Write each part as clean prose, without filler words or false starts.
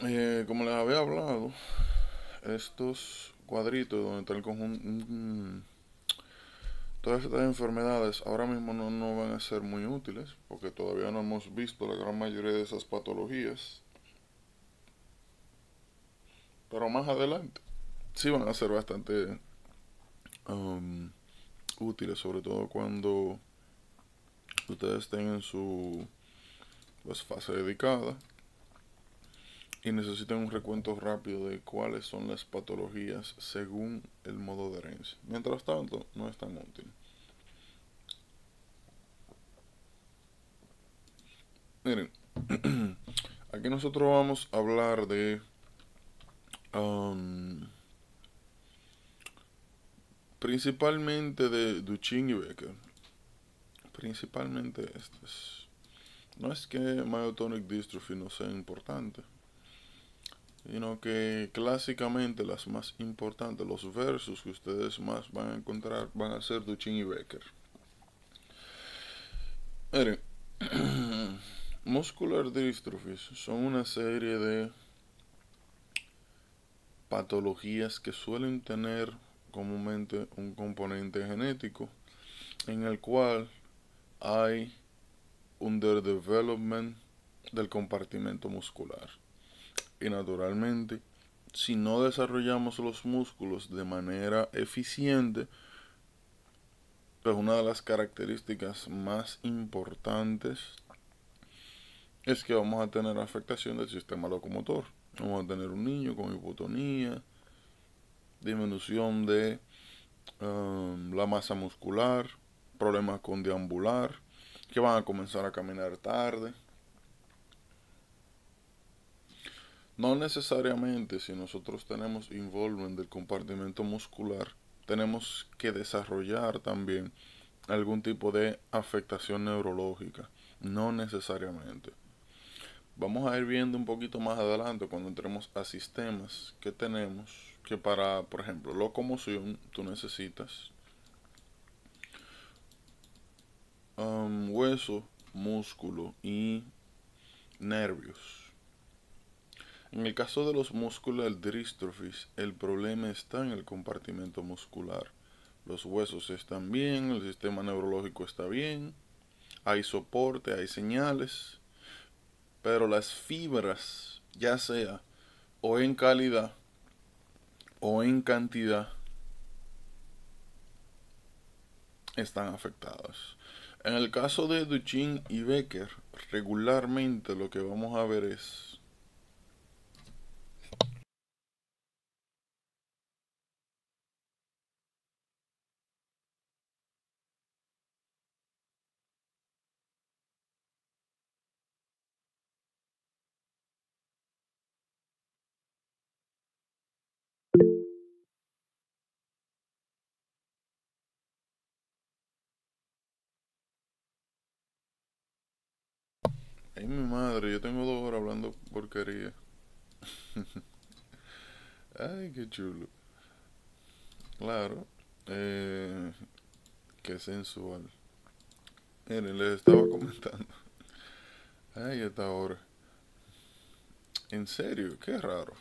Como les había hablado, estos cuadritos donde está el conjunto, todas estas enfermedades ahora mismo no van a ser muy útiles porque todavía no hemos visto la gran mayoría de esas patologías, pero más adelante sí van a ser bastante um, útiles, sobre todo cuando ustedes estén en su pues, fase dedicada y necesiten un recuento rápido de cuáles son las patologías según el modo de herencia. Mientras tanto, no es tan útil. Miren, aquí nosotros vamos a hablar de um, principalmente de Duchenne y Becker. Principalmente estas. No es que myotonic dystrophy no sea importante, sino que clásicamente las más importantes, los versos que ustedes más van a encontrar van a ser Duchenne y Becker. Miren, muscular dystrophies son una serie de patologías que suelen tener comúnmente un componente genético en el cual hay underdevelopment del compartimento muscular. Y naturalmente, si no desarrollamos los músculos de manera eficiente, pues una de las características más importantes es que vamos a tener afectación del sistema locomotor. Vamos a tener un niño con hipotonía, disminución de la masa muscular, problemas con deambular, que van a comenzar a caminar tarde. No necesariamente si nosotros tenemos involvement del compartimento muscular, tenemos que desarrollar también algún tipo de afectación neurológica. No necesariamente. Vamos a ir viendo un poquito más adelante cuando entremos a sistemas que tenemos que para, por ejemplo, locomoción, tú necesitas hueso, músculo y nervios. En el caso de los muscular dystrophies, el problema está en el compartimento muscular. Los huesos están bien, el sistema neurológico está bien, hay soporte, hay señales, pero las fibras, ya sea o en calidad o en cantidad, están afectadas. En el caso de Duchenne y Becker, regularmente lo que vamos a ver es ay, mi madre, yo tengo 2 horas hablando porquería. Ay, qué chulo. Claro. Eh, qué sensual. Miren, les estaba comentando. Ay, esta hora. En serio, qué raro.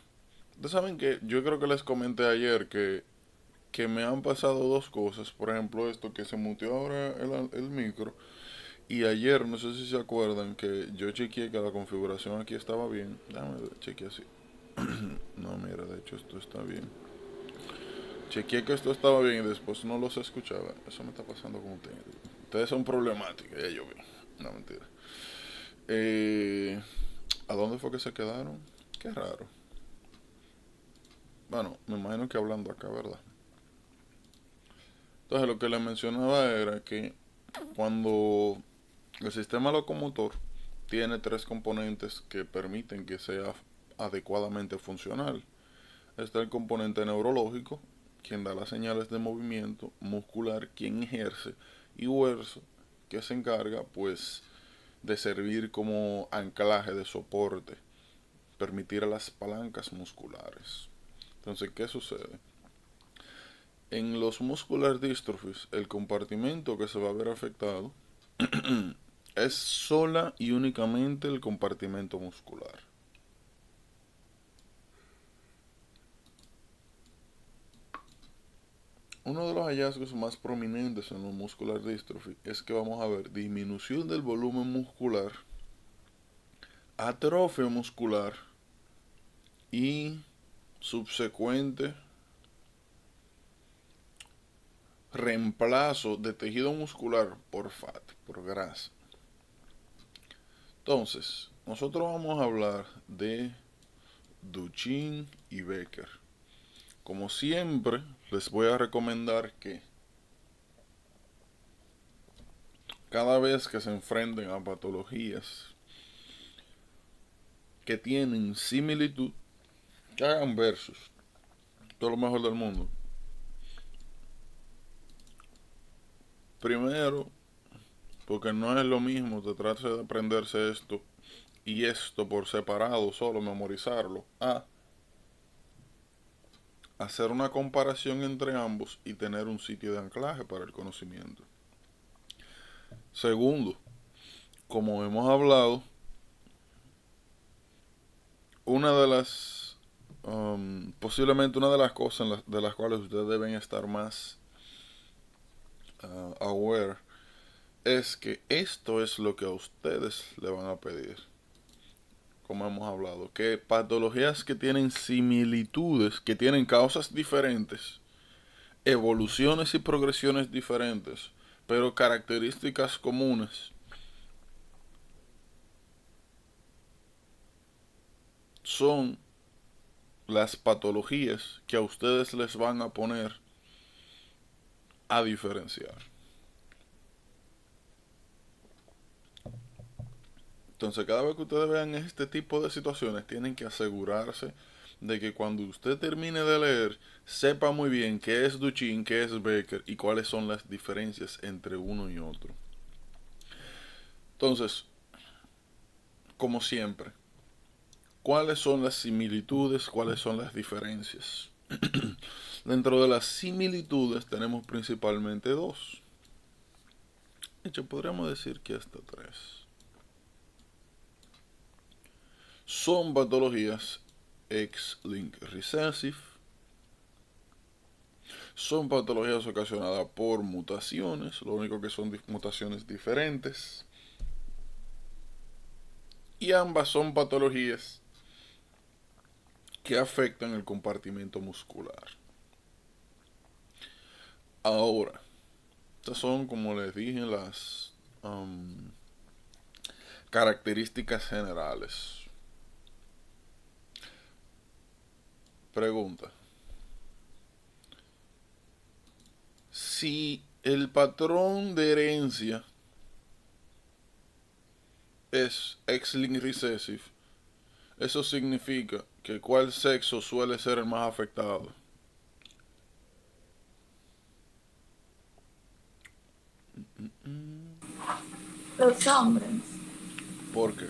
Ustedes saben que yo creo que les comenté ayer que me han pasado 2 cosas. Por ejemplo, esto que se muteó ahora el micro. Y ayer, no sé si se acuerdan que yo chequeé que la configuración aquí estaba bien. Déjame chequear así. No, mira, de hecho esto está bien. Chequeé que esto estaba bien y después no los escuchaba. Eso me está pasando con ustedes. Ustedes son problemáticos, ya yo vi. No, mentira. Eh, ¿A dónde fue que se quedaron? Qué raro. Bueno, me imagino que hablando acá, ¿verdad? Entonces lo que les mencionaba era que cuando el sistema locomotor tiene 3 componentes que permiten que sea adecuadamente funcional. Está el componente neurológico, quien da las señales de movimiento, muscular, quien ejerce, y hueso, que se encarga pues de servir como anclaje de soporte, permitir a las palancas musculares. Entonces, ¿qué sucede? En los muscular dystrophies, el compartimento que se va a ver afectado es sola y únicamente el compartimento muscular. Uno de los hallazgos más prominentes en los muscular dystrophy es que vamos a ver disminución del volumen muscular, atrofia muscular y subsecuente reemplazo de tejido muscular por fat, por grasa. Entonces, nosotros vamos a hablar de Duchenne y Becker. Como siempre, les voy a recomendar que cada vez que se enfrenten a patologías que tienen similitud, que hagan versus. Todo lo mejor del mundo. Primero, porque no es lo mismo tratarse de aprenderse esto y esto por separado, solo memorizarlo, a hacer una comparación entre ambos y tener un sitio de anclaje para el conocimiento. Segundo, como hemos hablado, una de las posiblemente una de las cosas de las cuales ustedes deben estar más aware es que esto es lo que a ustedes le van a pedir. Como hemos hablado, que patologías que tienen similitudes, que tienen causas diferentes, evoluciones y progresiones diferentes, pero características comunes, son las patologías que a ustedes les van a poner a diferenciar. Entonces, cada vez que ustedes vean este tipo de situaciones, tienen que asegurarse de que cuando usted termine de leer, sepa muy bien qué es Duchenne, qué es Becker y cuáles son las diferencias entre uno y otro. Entonces, como siempre, ¿cuáles son las similitudes? ¿Cuáles son las diferencias? Dentro de las similitudes tenemos principalmente dos. De hecho, podríamos decir que hasta tres. Son patologías X-linked recessive. Son patologías ocasionadas por mutaciones, lo único que son mutaciones diferentes. Y ambas son patologías que afectan el compartimento muscular. Ahora, estas son, como les dije, las características generales. Pregunta: si el patrón de herencia es X-linked recessive, eso significa que cuál sexo suele ser el más afectado. Los hombres. ¿Por qué?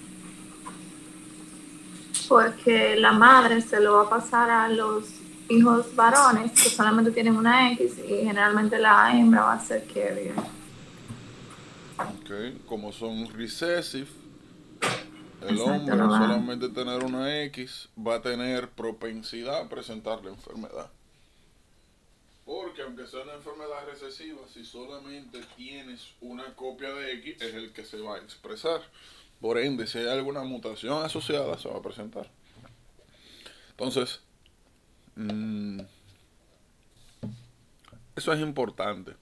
Porque la madre se lo va a pasar a los hijos varones que solamente tienen una X y generalmente la hembra va a ser carrier. Okay. Como son recessive, el Exacto, hombre lo va. solamente tener una X va a tener propensidad a presentar la enfermedad. Porque aunque sea una enfermedad recesiva, si solamente tienes una copia de X, es el que se va a expresar. Por ende, si hay alguna mutación asociada, se va a presentar. Entonces, eso es importante.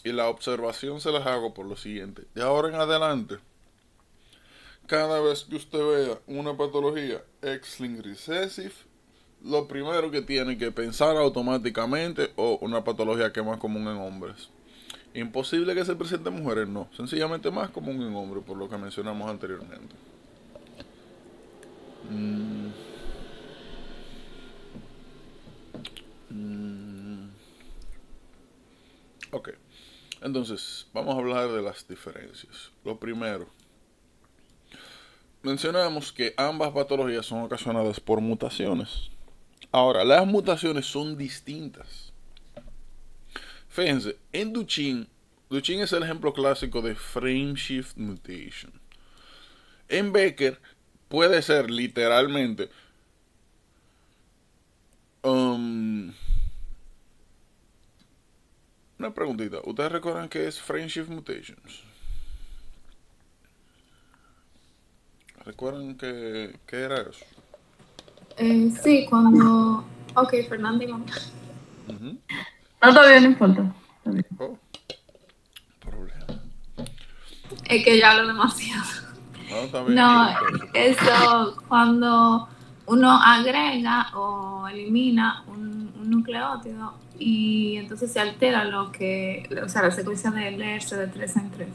Y la observación se las hago por lo siguiente. De ahora en adelante, cada vez que usted vea una patología X-linked recessive, lo primero que tiene que pensar automáticamente o una patología que es más común en hombres. Imposible que se presente en mujeres, no. Sencillamente más común en hombres, por lo que mencionamos anteriormente. Ok. Entonces, vamos a hablar de las diferencias. Lo primero, mencionamos que ambas patologías son ocasionadas por mutaciones. Ahora, las mutaciones son distintas. Fíjense, en Duchenne es el ejemplo clásico de frame shift mutation. En Becker puede ser literalmente Una preguntita. ¿Ustedes recuerdan qué es Friendship Mutations? ¿Recuerdan qué era eso? Sí, cuando... Ok, Fernando y mamá. No, todavía no importa. Oh, problema. Es que ya hablo demasiado. No, está bien. No, eso cuando uno agrega o elimina un nucleótido y entonces se altera o sea, la secuencia de leerse de 3 en 3.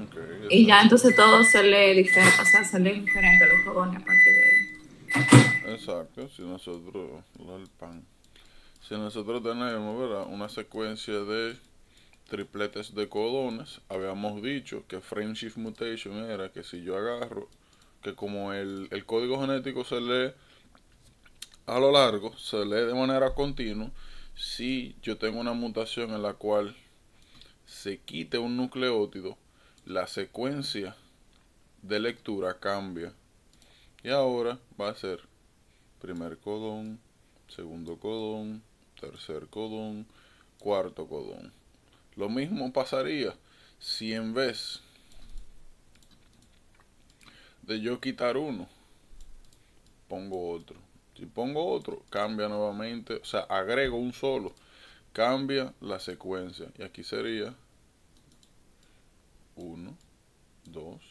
Okay, Y ya entonces todo se lee diferente, o sea, se lee diferente a los codones a partir de ahí. exacto. Si nosotros, el pan. Si nosotros tenemos, ¿verdad?, una secuencia de tripletes de codones, habíamos dicho que Friendship Mutation era que si yo agarro, que como el código genético se lee a lo largo, se lee de manera continua, si yo tengo una mutación en la cual se quite un nucleótido, la secuencia de lectura cambia. Y ahora va a ser primer codón, segundo codón, tercer codón, cuarto codón. Lo mismo pasaría si en vez de yo quitar uno, pongo otro. Si pongo otro, cambia nuevamente, o sea, agrego un solo, cambia la secuencia. Y aquí sería 1, 2,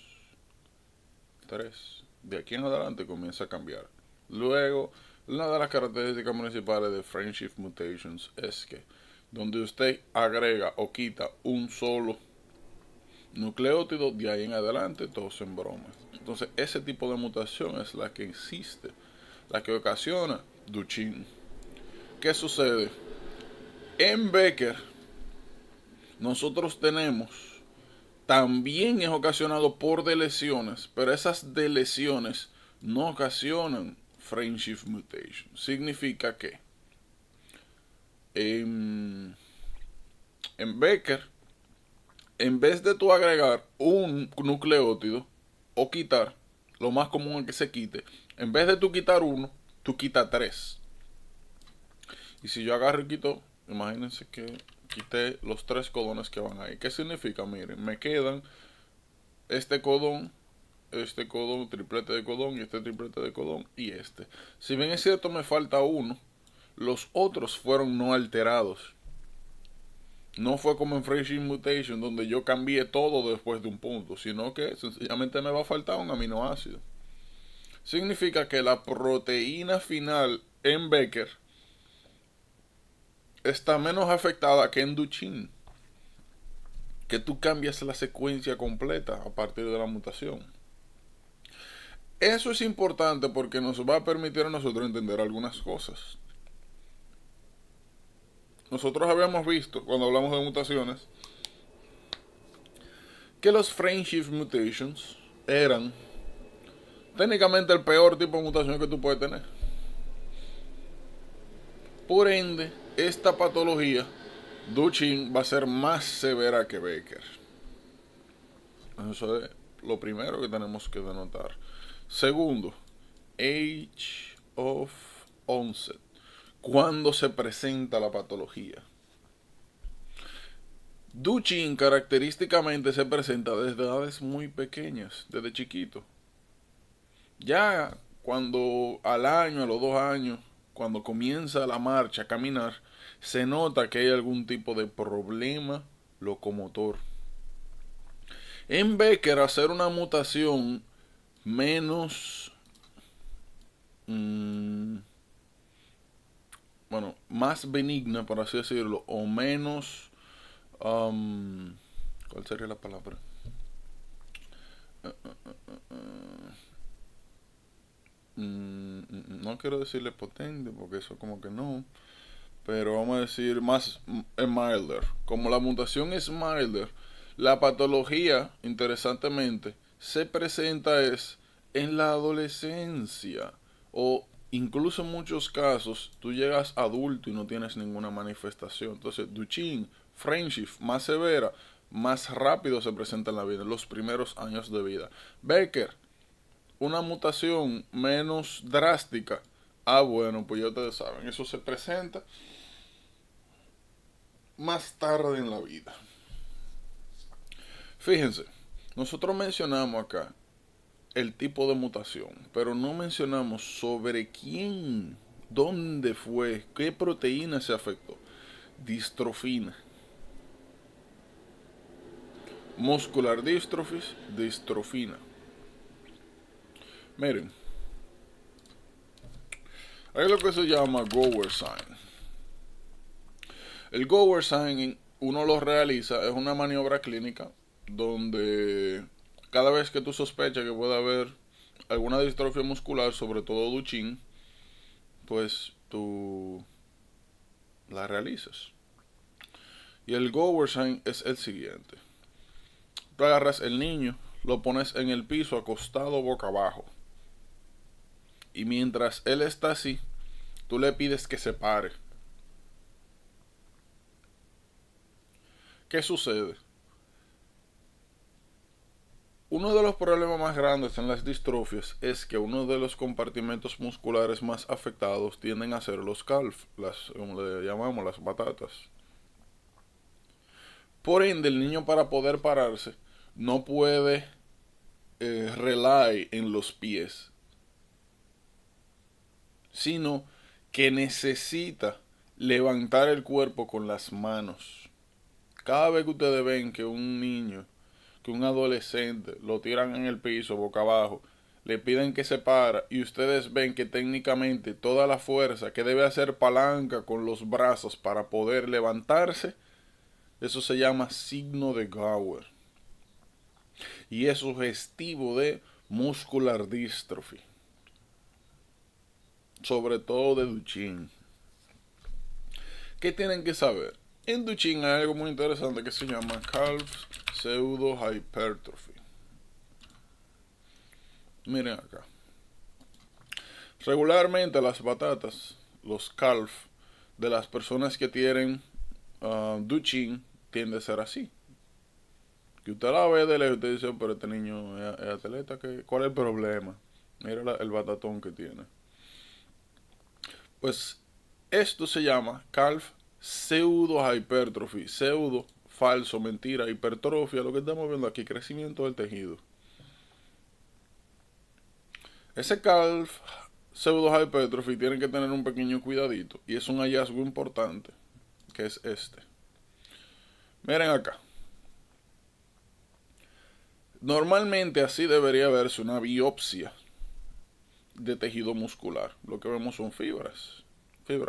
3. De aquí en adelante comienza a cambiar. Luego, una de las características principales de Friendship Mutations es que donde usted agrega o quita un solo nucleótido, de ahí en adelante todo se embroma. Entonces, ese tipo de mutación es la que existe, la que ocasiona Duchenne. ¿Qué sucede? En Becker, nosotros tenemos, también es ocasionado por deleciones, pero esas deleciones no ocasionan Friendship Mutation. Significa que en Becker, en vez de tú agregar un nucleótido o quitar, lo más común es que se quite, en vez de tú quitar uno, tú quitas 3. Y si yo agarro y quito, imagínense que quité los 3 codones que van ahí. ¿Qué significa? Miren, me quedan este codón, triplete de codón y este triplete de codón y este. Si bien es cierto me falta uno, los otros fueron no alterados. No fue como en Friendship Mutation donde yo cambié todo después de un punto, sino que sencillamente me va a faltar un aminoácido. Significa que la proteína final en Becker está menos afectada que en Duchenne, que tú cambias la secuencia completa a partir de la mutación. Eso es importante porque nos va a permitir a nosotros entender algunas cosas. Nosotros habíamos visto, cuando hablamos de mutaciones, que los Friendship Mutations eran técnicamente el peor tipo de mutación que tú puedes tener. Por ende, esta patología, Duchenne, va a ser más severa que Becker. Eso es lo primero que tenemos que denotar. Segundo, age of onset. ¿Cuándo se presenta la patología? Duchenne característicamente se presenta desde edades muy pequeñas, desde chiquito. Ya cuando al año, a los 2 años, cuando comienza la marcha a caminar, se nota que hay algún tipo de problema locomotor. En Becker, hacer una mutación menos, bueno, más benigna, por así decirlo, o menos, ¿cuál sería la palabra? No quiero decirle potente, porque eso como que no, pero vamos a decir más milder. Como la mutación es milder, la patología, interesantemente, se presenta es en la adolescencia o incluso en muchos casos tú llegas adulto y no tienes ninguna manifestación. Entonces Duchenne, Friendship, más severa, más rápido se presenta en la vida, en los primeros años de vida. Becker, una mutación menos drástica. Ah, bueno, pues ya ustedes saben, eso se presenta más tarde en la vida. Fíjense, nosotros mencionamos acá el tipo de mutación, pero no mencionamos sobre quién, dónde fue, qué proteína se afectó. Distrofina. Muscular dystrophies, distrofina. Miren, hay lo que se llama Gower sign. El Gower sign uno lo realiza, es una maniobra clínica donde cada vez que tú sospechas que puede haber alguna distrofia muscular, sobre todo Duchenne, pues tú la realizas. Y el Gower sign es el siguiente. Tú agarras el niño, lo pones en el piso acostado boca abajo. Y mientras él está así, tú le pides que se pare. ¿Qué sucede? Uno de los problemas más grandes en las distrofias es que uno de los compartimentos musculares más afectados tienden a ser los calf, como le llamamos, las batatas. Por ende, el niño, para poder pararse, no puede rely en los pies, sino que necesita levantar el cuerpo con las manos. Cada vez que ustedes ven que un niño, que un adolescente lo tiran en el piso boca abajo, le piden que se para, y ustedes ven que técnicamente toda la fuerza que debe hacer palanca con los brazos para poder levantarse, eso se llama signo de Gower, y es sugestivo de muscular dystrophy, sobre todo de Duchenne. ¿Qué tienen que saber? En Duchenne hay algo muy interesante que se llama calf pseudohypertrophy. Miren acá. Regularmente las batatas, los calf de las personas que tienen Duchenne, tiende a ser así. Que usted la ve de lejos y usted dice, pero este niño es atleta, ¿cuál es el problema? Mira el batatón que tiene. Pues esto se llama calf pseudohypertrophy, pseudo, falso, mentira, hipertrofia, lo que estamos viendo aquí, crecimiento del tejido. Ese calf pseudohypertrophy tiene que tener un pequeño cuidadito, y es un hallazgo importante, que es este. Miren acá. Normalmente así debería verse una biopsia de tejido muscular. Lo que vemos son fibras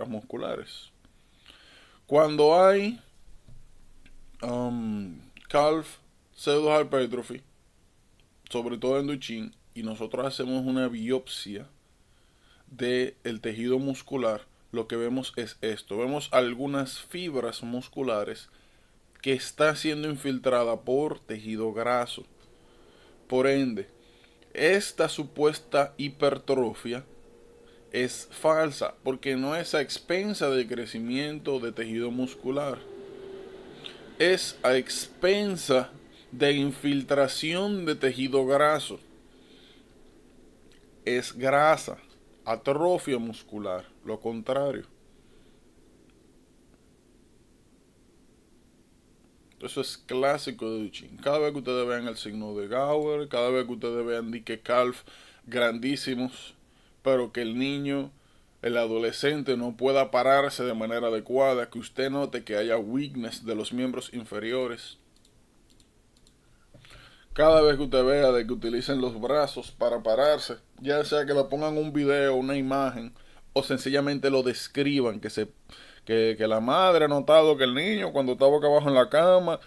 musculares. Cuando hay calf pseudohypertrophy, sobre todo en Duchenne, y nosotros hacemos una biopsia del tejido muscular, lo que vemos es esto. Vemos algunas fibras musculares que están siendo infiltradas por tejido graso. Por ende, esta supuesta hipertrofia es falsa, porque no es a expensa del crecimiento de tejido muscular, es a expensa de infiltración de tejido graso. Es grasa, atrofia muscular, lo contrario. Eso es clásico de Duchenne. Cada vez que ustedes vean el signo de Gower, cada vez que ustedes vean dique calf grandísimos, pero que el niño, el adolescente, no pueda pararse de manera adecuada, que usted note que haya weakness de los miembros inferiores. Cada vez que usted vea de que utilicen los brazos para pararse, ya sea que le pongan un video, una imagen, o sencillamente lo describan, que la madre ha notado que el niño cuando está boca abajo en la cama,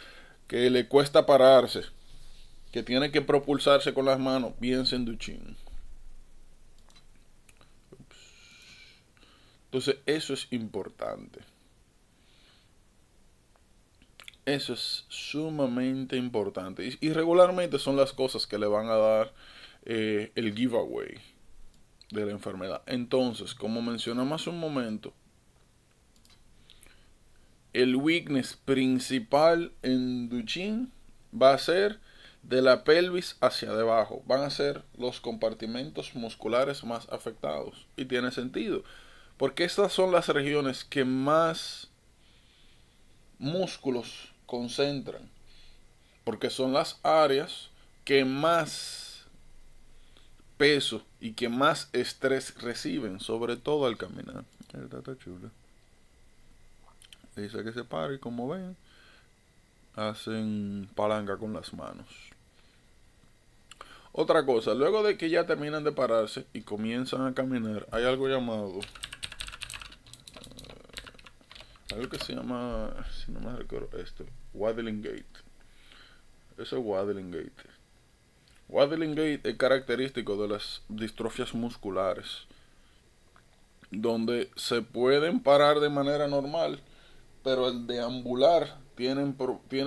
que le cuesta pararse, que tiene que propulsarse con las manos, piensa en Duchenne. Entonces eso es importante. Eso es sumamente importante. Y regularmente son las cosas que le van a dar el giveaway de la enfermedad. Entonces, como mencionamos hace un momento, el weakness principal en Duchenne va a ser de la pelvis hacia debajo. Van a ser los compartimentos musculares más afectados. Y tiene sentido, porque estas son las regiones que más músculos concentran, porque son las áreas que más peso y que más estrés reciben, sobre todo al caminar. Está chulo. Dice que se para y como ven, hacen palanca con las manos. Otra cosa, luego de que ya terminan de pararse y comienzan a caminar, hay algo llamado, algo que se llama, si no me recuerdo waddling gait. Eso es waddling gait. Waddling gait es característico de las distrofias musculares, donde se pueden parar de manera normal, pero al deambular tienen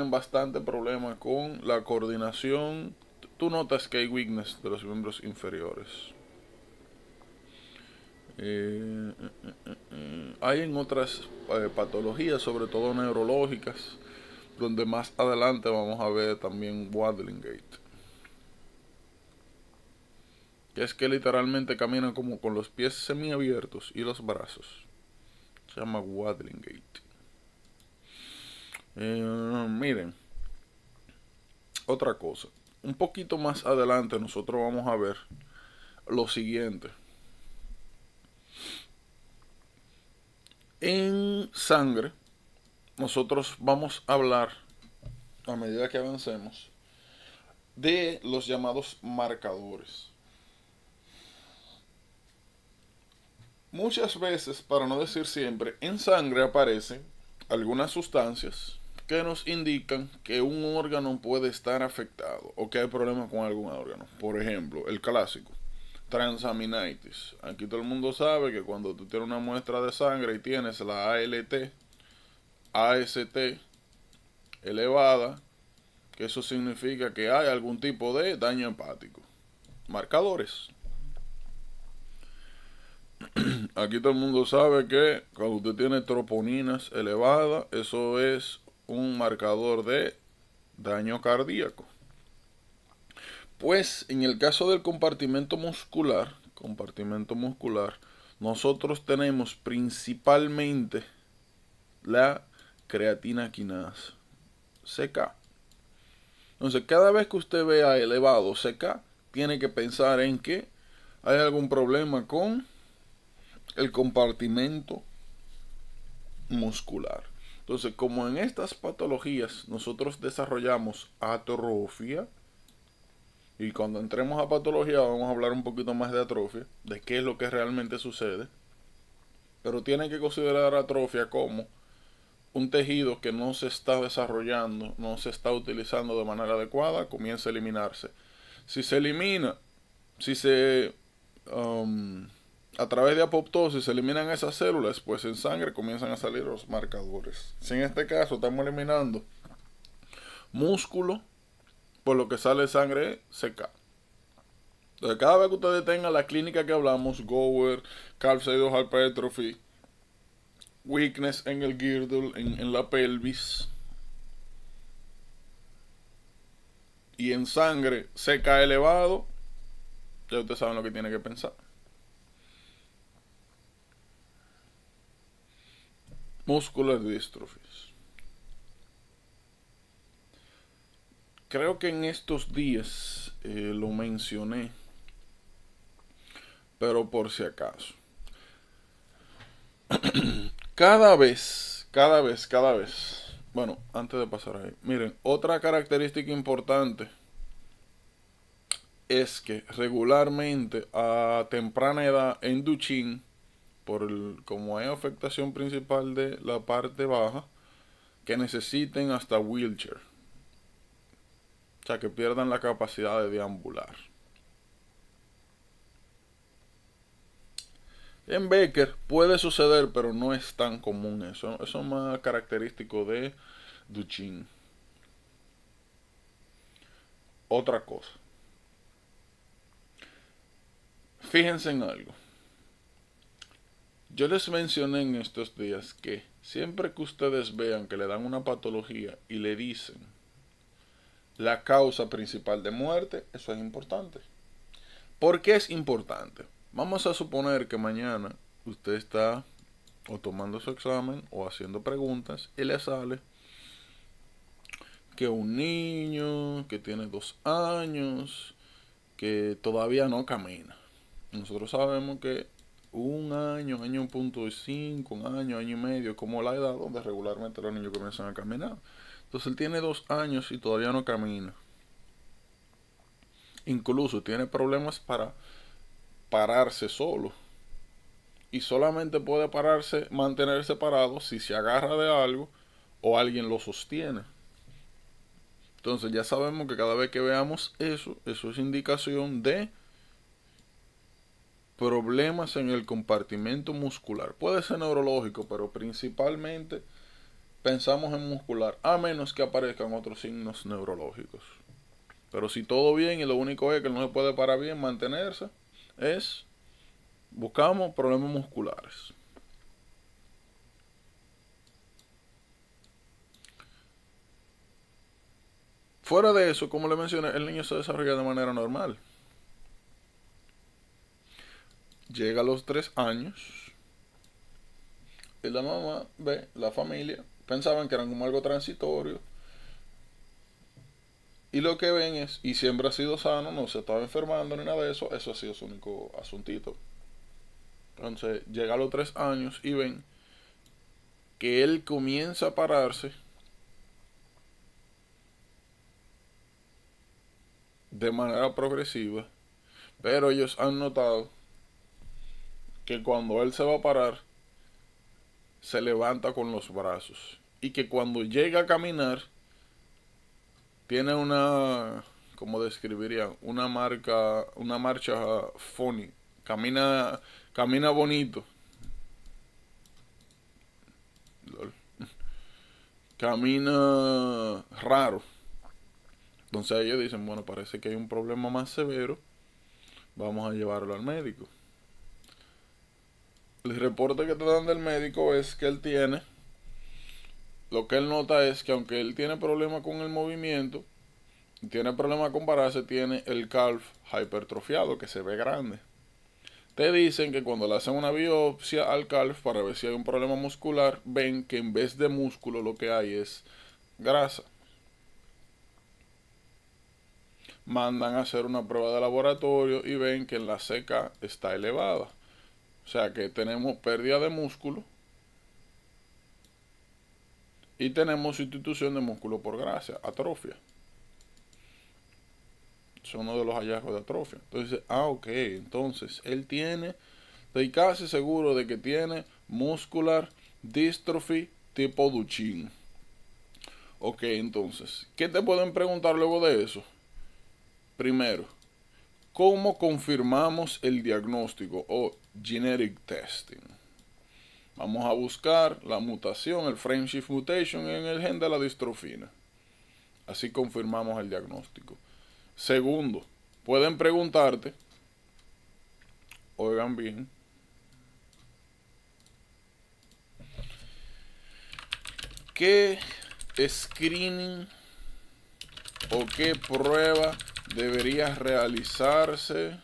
bastante problema con la coordinación. Tú notas que hay weakness de los miembros inferiores. Hay en otras patologías, sobre todo neurológicas, donde más adelante vamos a ver también waddling gait, que es que literalmente caminan como con los pies semiabiertos y los brazos. Se llama waddling gait. Miren, otra cosa, un poquito más adelante nosotros vamos a ver lo siguiente. En sangre, nosotros vamos a hablar, a medida que avancemos, de los llamados marcadores. Muchas veces, para no decir siempre, en sangre aparecen algunas sustancias que nos indican que un órgano puede estar afectado o que hay problemas con algún órgano. Por ejemplo, el clásico, transaminitis. Aquí todo el mundo sabe que cuando tú tienes una muestra de sangre y tienes la ALT, AST elevada, que eso significa que hay algún tipo de daño hepático. Marcadores. Aquí todo el mundo sabe que cuando usted tiene troponinas elevadas, eso es un marcador de daño cardíaco. Pues en el caso del compartimento muscular, nosotros tenemos principalmente la creatina quinasa, CK. Entonces, cada vez que usted vea elevado CK, tiene que pensar en que hay algún problema con el compartimento muscular. Entonces, como en estas patologías nosotros desarrollamos atrofia, y cuando entremos a patología vamos a hablar un poquito más de atrofia, de qué es lo que realmente sucede, pero tienen que considerar atrofia como un tejido que no se está desarrollando, no se está utilizando de manera adecuada, comienza a eliminarse. Si se elimina, a través de apoptosis se eliminan esas células, pues en sangre comienzan a salir los marcadores. Si en este caso estamos eliminando músculo, por lo que sale sangre CK. Entonces, cada vez que ustedes tengan la clínica que hablamos, Gower, calcium hypertrophy, weakness en el girdle, en la pelvis, y en sangre CK elevado, ya ustedes saben lo que tienen que pensar. Muscular dystrophies. Creo que en estos días lo mencioné, pero por si acaso. Cada vez. Bueno, antes de pasar ahí, miren, otra característica importante es que regularmente a temprana edad en Duchenne, como hay afectación principal de la parte baja, que necesiten hasta wheelchair. O sea, que pierdan la capacidad de deambular. En Becker puede suceder, pero no es tan común eso. Eso es más característico de Duchenne. Otra cosa. Fíjense en algo. Yo les mencioné en estos días que siempre que ustedes vean que le dan una patología y le dicen la causa principal de muerte, eso es importante. ¿Por qué es importante? Vamos a suponer que mañana usted está o tomando su examen o haciendo preguntas y le sale que un niño que tiene 2 años, que todavía no camina. Nosotros sabemos que un año, año 1.5, un año, año y medio, como la edad donde regularmente los niños comienzan a caminar. Entonces él tiene 2 años y todavía no camina. Incluso tiene problemas para pararse solo. Y solamente puede pararse, mantenerse parado si se agarra de algo o alguien lo sostiene. Entonces ya sabemos que cada vez que veamos eso es indicación de problemas en el compartimento muscular. Puede ser neurológico, pero principalmente pensamos en muscular, a menos que aparezcan otros signos neurológicos. Pero si todo bien y lo único es que no se puede parar bien, mantenerse, buscamos problemas musculares. Fuera de eso, como le mencioné, el niño se desarrolla de manera normal. Llega a los 3 años y la mamá ve, la familia, pensaban que eran como algo transitorio. Y lo que ven es, y siempre ha sido sano, no se estaba enfermando ni nada de eso, eso ha sido su único asuntito. Entonces llega a los 3 años y ven que él comienza a pararse de manera progresiva, pero ellos han notado que cuando él se va a parar, se levanta con los brazos. Y que cuando llega a caminar, tiene una, como describiría, una marcha funny. Camina bonito. Camina raro. Entonces ellos dicen, bueno, parece que hay un problema más severo. Vamos a llevarlo al médico. El reporte que te dan del médico es que él tiene, lo que él nota es que aunque él tiene problemas con el movimiento, tiene problemas con pararse, tiene el calf hipertrofiado, que se ve grande. Te dicen que cuando le hacen una biopsia al calf para ver si hay un problema muscular, ven que en vez de músculo lo que hay es grasa. Mandan a hacer una prueba de laboratorio y ven que en la CK está elevada. O sea que tenemos pérdida de músculo y tenemos sustitución de músculo por grasa, atrofia. Es uno de los hallazgos de atrofia. Entonces, ok, entonces él tiene, estoy casi seguro de que tiene muscular dystrophy tipo Duchenne. Ok, entonces, ¿qué te pueden preguntar luego de eso? Primero, ¿cómo confirmamos el diagnóstico o genetic testing? Vamos a buscar la mutación, el frameshift mutation en el gen de la distrofina. Así confirmamos el diagnóstico. Segundo, pueden preguntarte, oigan bien, ¿qué screening o qué prueba debería realizarse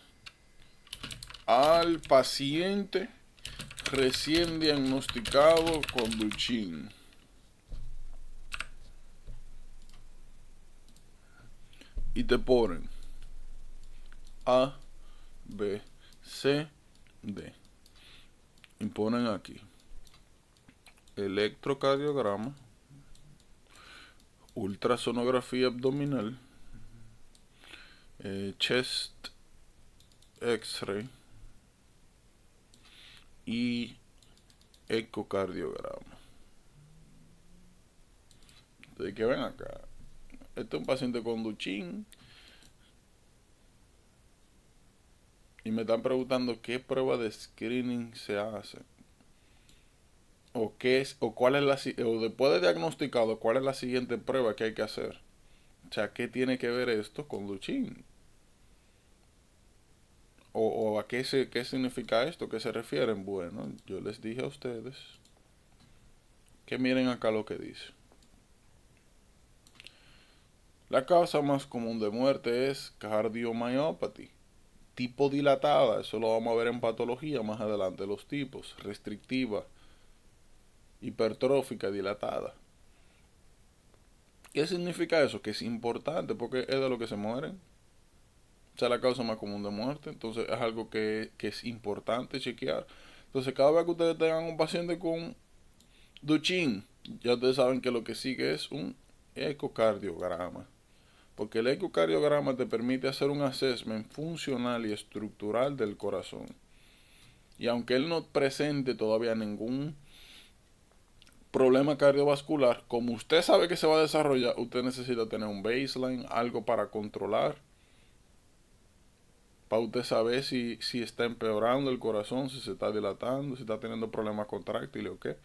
al paciente recién diagnosticado con Duchenne? Y te ponen A, B, C, D. Y ponen aquí electrocardiograma, ultrasonografía abdominal, chest x-ray y ecocardiograma. Entonces, que ven acá, este es un paciente con Duchenne y me están preguntando qué prueba de screening se hace o qué es, o cuál es o después de diagnosticado, cuál es la siguiente prueba que hay que hacer. O sea, ¿qué tiene que ver esto con Duchenne? O a qué significa esto, qué se refieren. Bueno, yo les dije a ustedes que miren acá lo que dice. La causa más común de muerte es cardiomyopathy, tipo dilatada, eso lo vamos a ver en patología más adelante, los tipos, restrictiva, hipertrófica, dilatada. ¿Qué significa eso? Que es importante porque es de lo que se mueren. O sea, la causa más común de muerte. Entonces es algo que es importante chequear. Entonces cada vez que ustedes tengan un paciente con Duchenne, ya ustedes saben que lo que sigue es un ecocardiograma. Porque el ecocardiograma te permite hacer un assessment funcional y estructural del corazón. Y aunque él no presente todavía ningún problema cardiovascular, como usted sabe que se va a desarrollar, usted necesita tener un baseline, algo para controlar, para usted saber si está empeorando el corazón, si se está dilatando, si está teniendo problemas contráctiles o qué.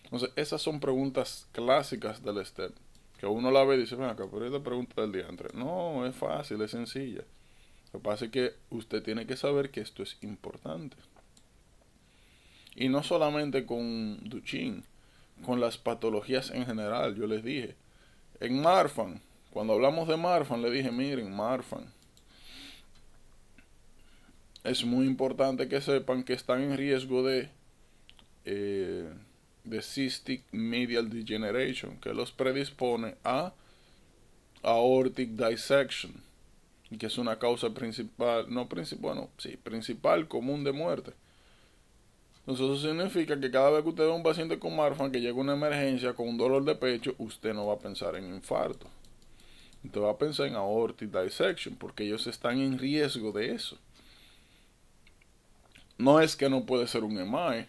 Entonces, esas son preguntas clásicas del STEP, que uno la ve y dice, ven acá, pero esta pregunta del diantre. No, es fácil, es sencilla. Lo que pasa es que usted tiene que saber que esto es importante. Y no solamente con Duchenne, con las patologías en general. Yo les dije, en Marfan, cuando hablamos de Marfan, le dije, miren, Marfan, es muy importante que sepan que están en riesgo de cystic medial degeneration, que los predispone a aortic dissection, y que es una causa principal, no principal, bueno, sí, principal común de muerte. Entonces eso significa que cada vez que usted ve a un paciente con Marfan que llega a una emergencia con un dolor de pecho, usted no va a pensar en infarto. Usted va a pensar en aortic dissection, porque ellos están en riesgo de eso. No es que no puede ser un MI,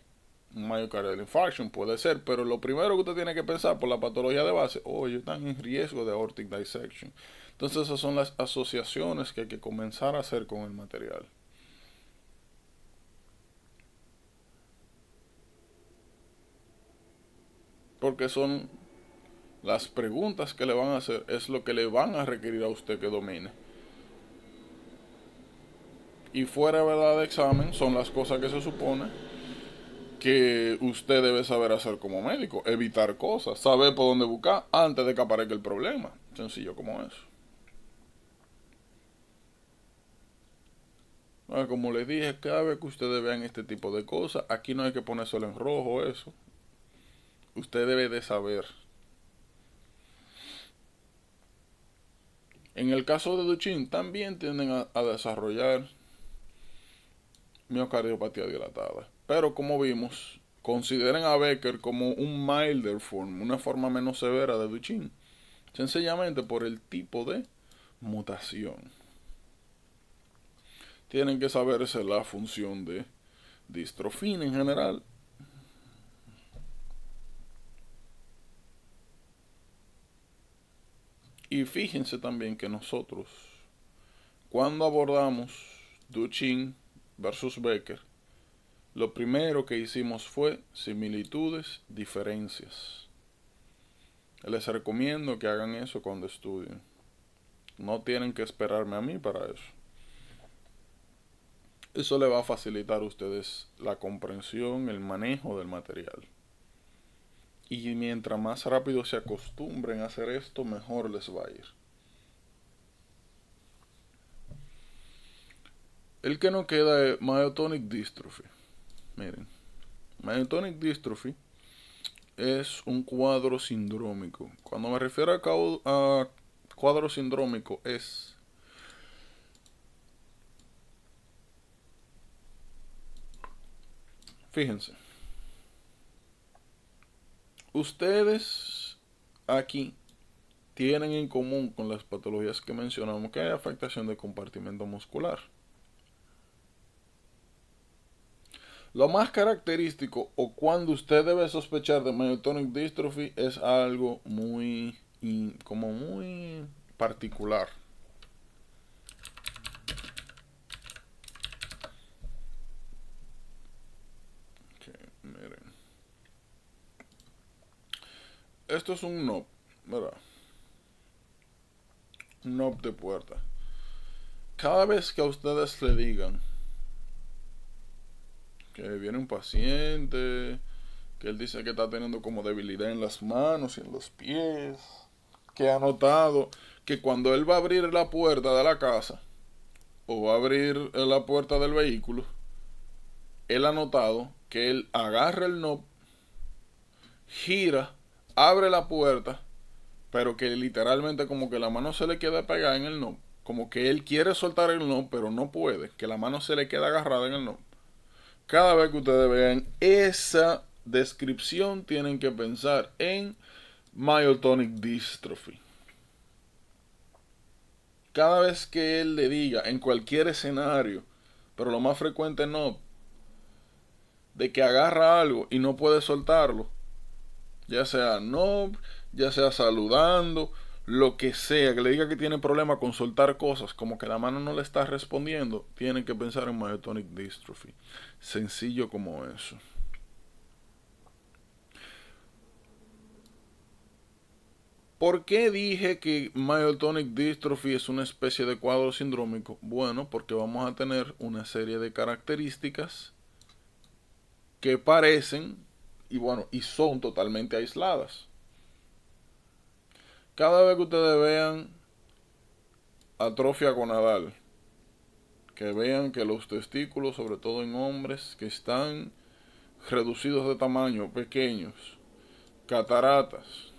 un myocardial infarction, puede ser, pero lo primero que usted tiene que pensar por la patología de base, ellos están en riesgo de aortic dissection. Entonces esas son las asociaciones que hay que comenzar a hacer con el material. Porque son las preguntas que le van a hacer, es lo que le van a requerir a usted que domine. Y fuera de verdad de examen, son las cosas que se supone que usted debe saber hacer como médico. Evitar cosas, saber por dónde buscar antes de que aparezca el problema. Sencillo como eso. Bueno, como les dije, cada vez que ustedes vean este tipo de cosas, aquí no hay que ponérselo en rojo eso. Usted debe de saber. En el caso de Duchenne, también tienden a desarrollar miocardiopatía dilatada. Pero como vimos, consideren a Becker como un milder form, una forma menos severa de Duchenne. Sencillamente por el tipo de mutación. Tienen que saberse la función de distrofina en general. Y fíjense también que nosotros, cuando abordamos Duchenne versus Becker, lo primero que hicimos fue similitudes, diferencias. Les recomiendo que hagan eso cuando estudien. No tienen que esperarme a mí para eso. Eso le va a facilitar a ustedes la comprensión, el manejo del material. Y mientras más rápido se acostumbren a hacer esto, mejor les va a ir. El que no queda es myotonic dystrophy. Miren, myotonic dystrophy es un cuadro sindrómico. Cuando me refiero a cuadro sindrómico es fíjense, ustedes aquí tienen en común con las patologías que mencionamos que hay afectación del compartimento muscular. Lo más característico o cuando usted debe sospechar de myotonic dystrophy es algo muy particular. Okay, miren. Esto es un knob, ¿verdad? Un knob de puerta. Cada vez que a ustedes le digan que viene un paciente, que él dice que está teniendo como debilidad en las manos y en los pies, que ha notado que cuando él va a abrir la puerta de la casa o va a abrir la puerta del vehículo, él ha notado que él agarra el knob, gira, abre la puerta pero que literalmente como que la mano se le queda pegada en el knob, como que él quiere soltar el knob pero no puede, que la mano se le queda agarrada en el knob. Cada vez que ustedes vean esa descripción tienen que pensar en myotonic dystrophy. Cada vez que él le diga en cualquier escenario, pero lo más frecuente no, de que agarra algo y no puede soltarlo, ya sea no, ya sea saludando, lo que sea, que le diga que tiene problema con soltar cosas, como que la mano no le está respondiendo, tienen que pensar en myotonic dystrophy. Sencillo como eso. ¿Por qué dije que myotonic dystrophy es una especie de cuadro sindrómico? Bueno, porque vamos a tener una serie de características que parecen y son totalmente aisladas. Cada vez que ustedes vean atrofia gonadal, que vean que los testículos, sobre todo en hombres, que están reducidos de tamaño, pequeños, cataratas,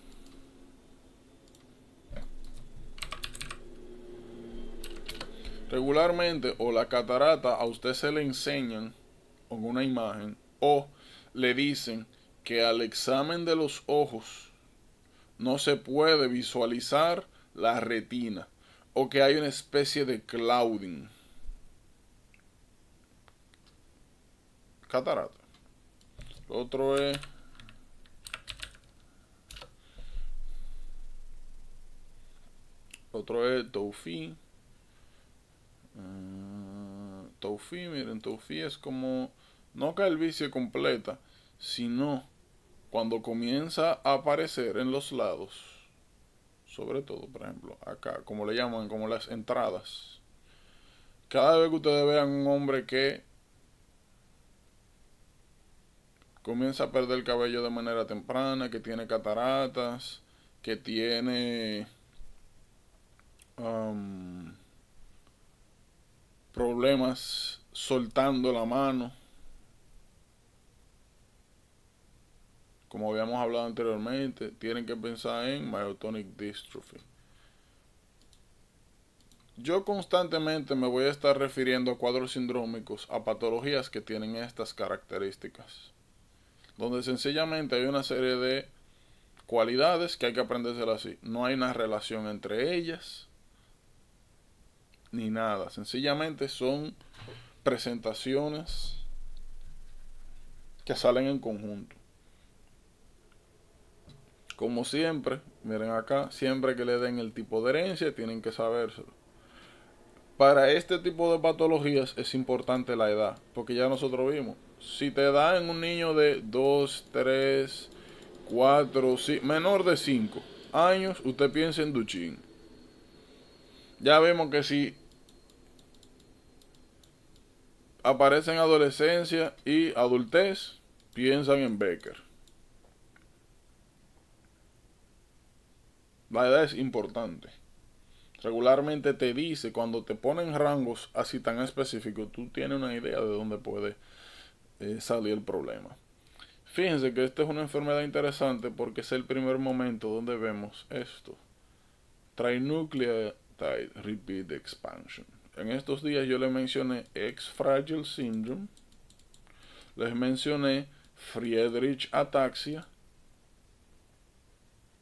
regularmente o la catarata a usted se le enseñan con una imagen o le dicen que al examen de los ojos no se puede visualizar la retina o que hay una especie de clouding. Catarata. Otro es Taufi. Taufi, miren, Taufi es como no calvicie completa, sino cuando comienza a aparecer en los lados, sobre todo, por ejemplo, acá, como le llaman, como las entradas. Cada vez que ustedes vean un hombre que comienza a perder el cabello de manera temprana, que tiene cataratas, que tiene problemas soltando la mano, como habíamos hablado anteriormente, tienen que pensar en myotonic dystrophy. Yo constantemente me voy a estar refiriendo a cuadros sindrómicos, a patologías que tienen estas características, donde sencillamente hay una serie de cualidades que hay que aprendérselas así. No hay una relación entre ellas, ni nada. Sencillamente son presentaciones que salen en conjunto. Como siempre, miren acá, siempre que le den el tipo de herencia, tienen que sabérselo. Para este tipo de patologías es importante la edad, porque ya nosotros vimos, si te da en un niño de 2, 3, 4, menor de 5 años, usted piensa en Duchenne. Ya vemos que si aparece en adolescencia y adultez, piensan en Becker. La edad es importante. Regularmente te dice, cuando te ponen rangos así tan específicos, tú tienes una idea de dónde puede salir el problema. Fíjense que esta es una enfermedad interesante porque es el primer momento donde vemos esto. Trinucleotide Repeat Expansion. En estos días yo les mencioné X-Fragile Syndrome, les mencioné Friedreich Ataxia,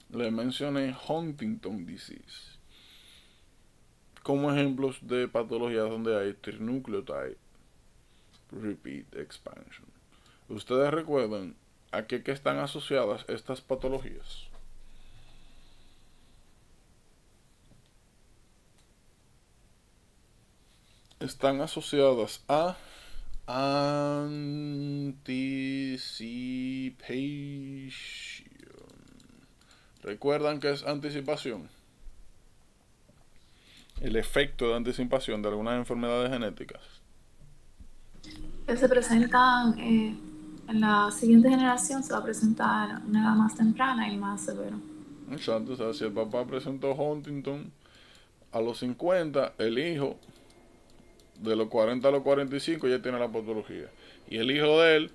les mencioné Huntington Disease como ejemplos de patologías donde hay Trinucleotide Repeat Expansion. ¿Ustedes recuerdan a qué están asociadas estas patologías? Están asociadas a anticipation. ¿Recuerdan qué es anticipación? El efecto de anticipación de algunas enfermedades genéticas. Que se presentan en la siguiente generación, se va a presentar una edad más temprana y más severo. Exacto, o sea, si el papá presentó Huntington a los 50, el hijo de los 40 a los 45 ya tiene la patología. Y el hijo de él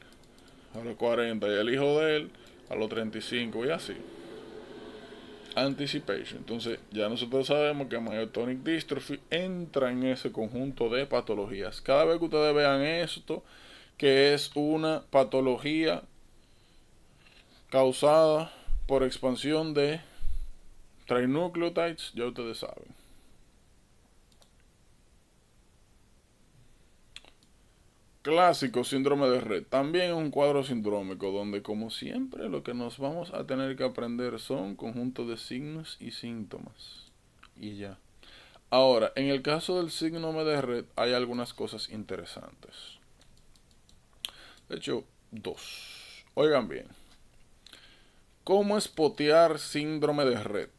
a los 40 y el hijo de él a los 35 y así. anticipation. Entonces ya nosotros sabemos que myotonic dystrophy entra en ese conjunto de patologías. Cada vez que ustedes vean esto, que es una patología causada por expansión de trinucleotides, ya ustedes saben. Clásico síndrome de Rett. También es un cuadro sindrómico donde, como siempre, lo que nos vamos a tener que aprender son conjuntos de signos y síntomas. Y ya. Ahora, en el caso del síndrome de Rett hay algunas cosas interesantes. De hecho, dos. Oigan bien. ¿Cómo espotear síndrome de Rett?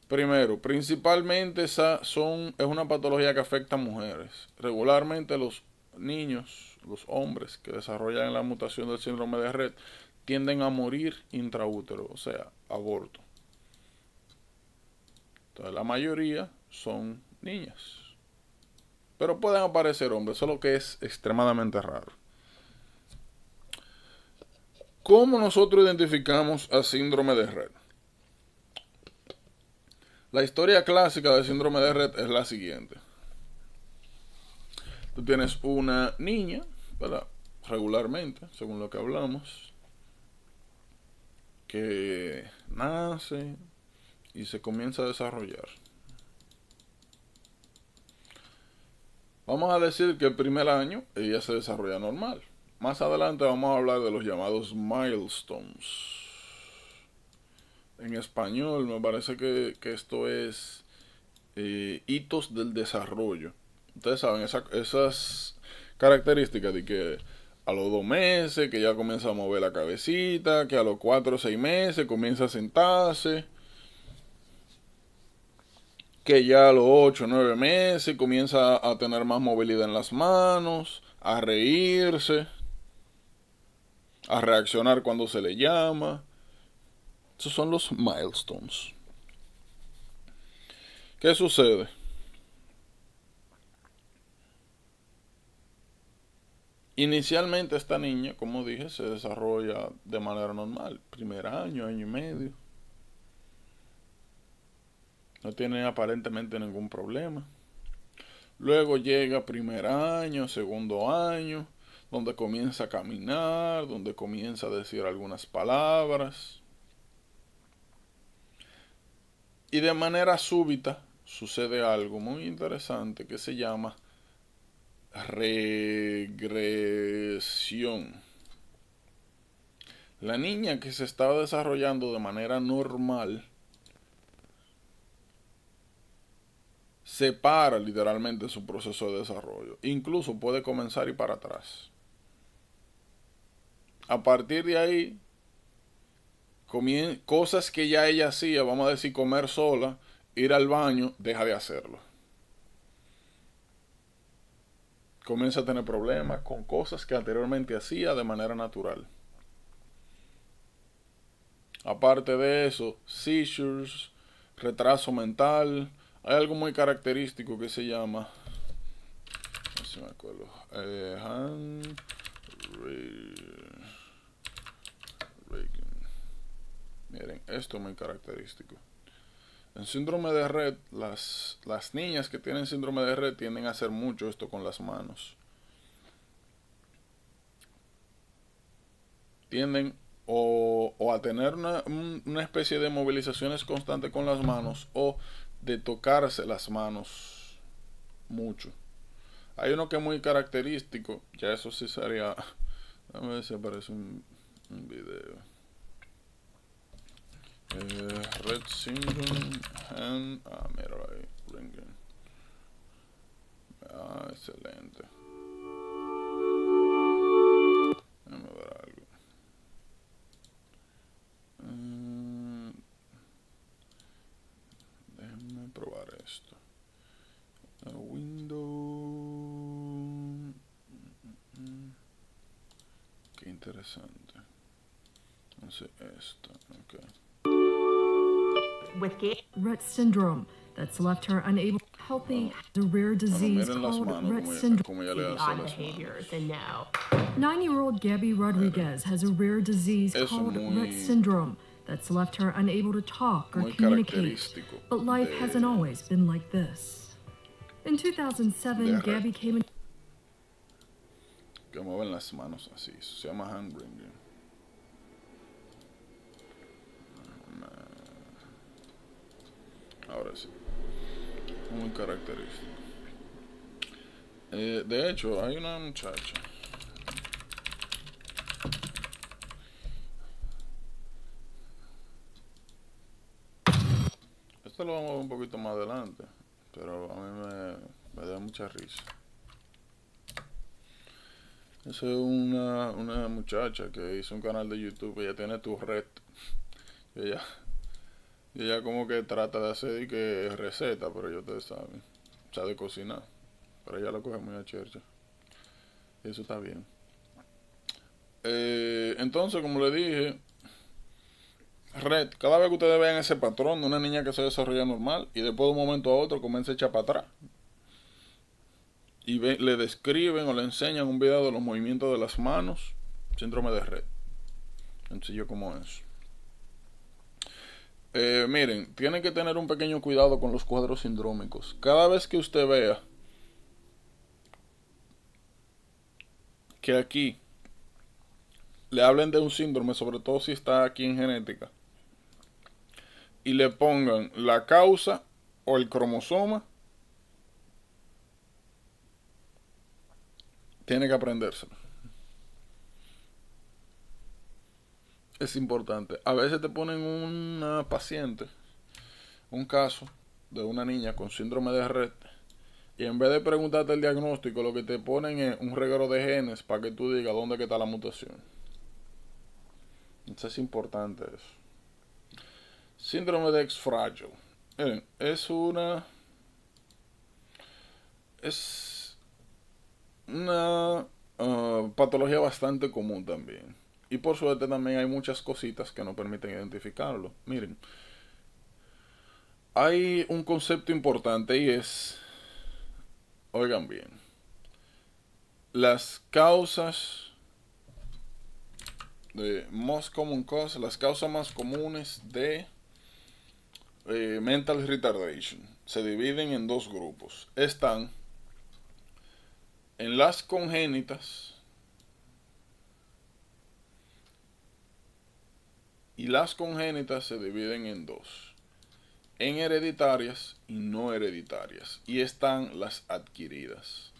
Primero, principalmente es una patología que afecta a mujeres. Regularmente los niños, los hombres que desarrollan la mutación del síndrome de Rett tienden a morir intraútero, o sea, aborto. Entonces la mayoría son niñas. Pero pueden aparecer hombres, solo que es extremadamente raro. ¿Cómo nosotros identificamos a síndrome de Rett? La historia clásica del síndrome de Rett es la siguiente. Tú tienes una niña, ¿verdad? Regularmente, según lo que hablamos, que nace y se comienza a desarrollar. Vamos a decir que el primer año ella se desarrolla normal. Más adelante vamos a hablar de los llamados milestones. En español me parece que esto es hitos del desarrollo. Ustedes saben esas características de que a los 2 meses que ya comienza a mover la cabecita, que a los 4 o 6 meses comienza a sentarse, que ya a los 8 o 9 meses comienza a tener más movilidad en las manos, a reírse, a reaccionar cuando se le llama. Esos son los milestones. ¿Qué sucede? Inicialmente esta niña, como dije, se desarrolla de manera normal. Primer año, año y medio. No tiene aparentemente ningún problema. Luego llega primer año, segundo año, donde comienza a caminar, donde comienza a decir algunas palabras. Y de manera súbita sucede algo muy interesante que se llama regresión. La niña que se estaba desarrollando de manera normal se para literalmente su proceso de desarrollo. Incluso puede comenzar y para atrás. A partir de ahí, cosas que ya ella hacía, vamos a decir comer sola, ir al baño, deja de hacerlo. Comienza a tener problemas con cosas que anteriormente hacía de manera natural. Aparte de eso, seizures, retraso mental. Hay algo muy característico que se llama, no sé si me acuerdo, miren, esto es muy característico. En síndrome de Rett, las niñas que tienen síndrome de Rett tienden a hacer mucho esto con las manos. Tienden o a tener una especie de movilizaciones constantes con las manos o de tocarse las manos mucho. Hay uno que es muy característico, ya eso sí sería, a ver si aparece un video. Rett syndrome hand, mira ahí, ringing. Excelente. Déjame ver algo. Déjame probar esto. Window. Qué interesante. Entonces esto, ok. With Rett syndrome that's left her unable, healthy, the rare disease called Rett syndrome. Odd behaviors, and now 9-year-old Gabby Rodriguez has a rare disease called Rett syndrome that's left her unable to talk or communicate. But life hasn't always been like this. In 2007, Gabby came in. Que mueven las manos así, se llama hand wringing. Ahora sí, muy característico. De hecho, hay una muchacha. Esto lo vamos a ver un poquito más adelante, pero a mí me da mucha risa. Esa es una muchacha que hizo un canal de YouTube. Ella tiene Tourette. Ella como que trata de hacer que receta, pero ya ustedes saben, sabe cocinar, pero ella lo coge muy a chercha. Eso está bien. Entonces, como le dije, Red, cada vez que ustedes vean ese patrón de una niña que se desarrolla normal y después de un momento a otro comienza a echar para atrás, y le describen o le enseñan un video de los movimientos de las manos, síndrome de Red, sencillo como eso. Miren, tienen que tener un pequeño cuidado con los cuadros sindrómicos. Cada vez que usted vea que aquí le hablen de un síndrome, sobre todo si está aquí en genética, y le pongan la causa o el cromosoma, tiene que aprendérselo. Es importante. A veces te ponen una paciente, un caso de una niña con síndrome de Rett, y en vez de preguntarte el diagnóstico, lo que te ponen es un reguero de genes para que tú digas dónde está la mutación. Entonces es importante eso. Síndrome de X-Fragile. Miren, es una patología bastante común también. Y por suerte también hay muchas cositas que nos permiten identificarlo. Miren, hay un concepto importante y es, oigan bien, las causas de most common cause, las causas más comunes de mental retardation se dividen en dos grupos. Están en las congénitas y las congénitas se dividen en dos: en hereditarias y no hereditarias, y están las adquiridas.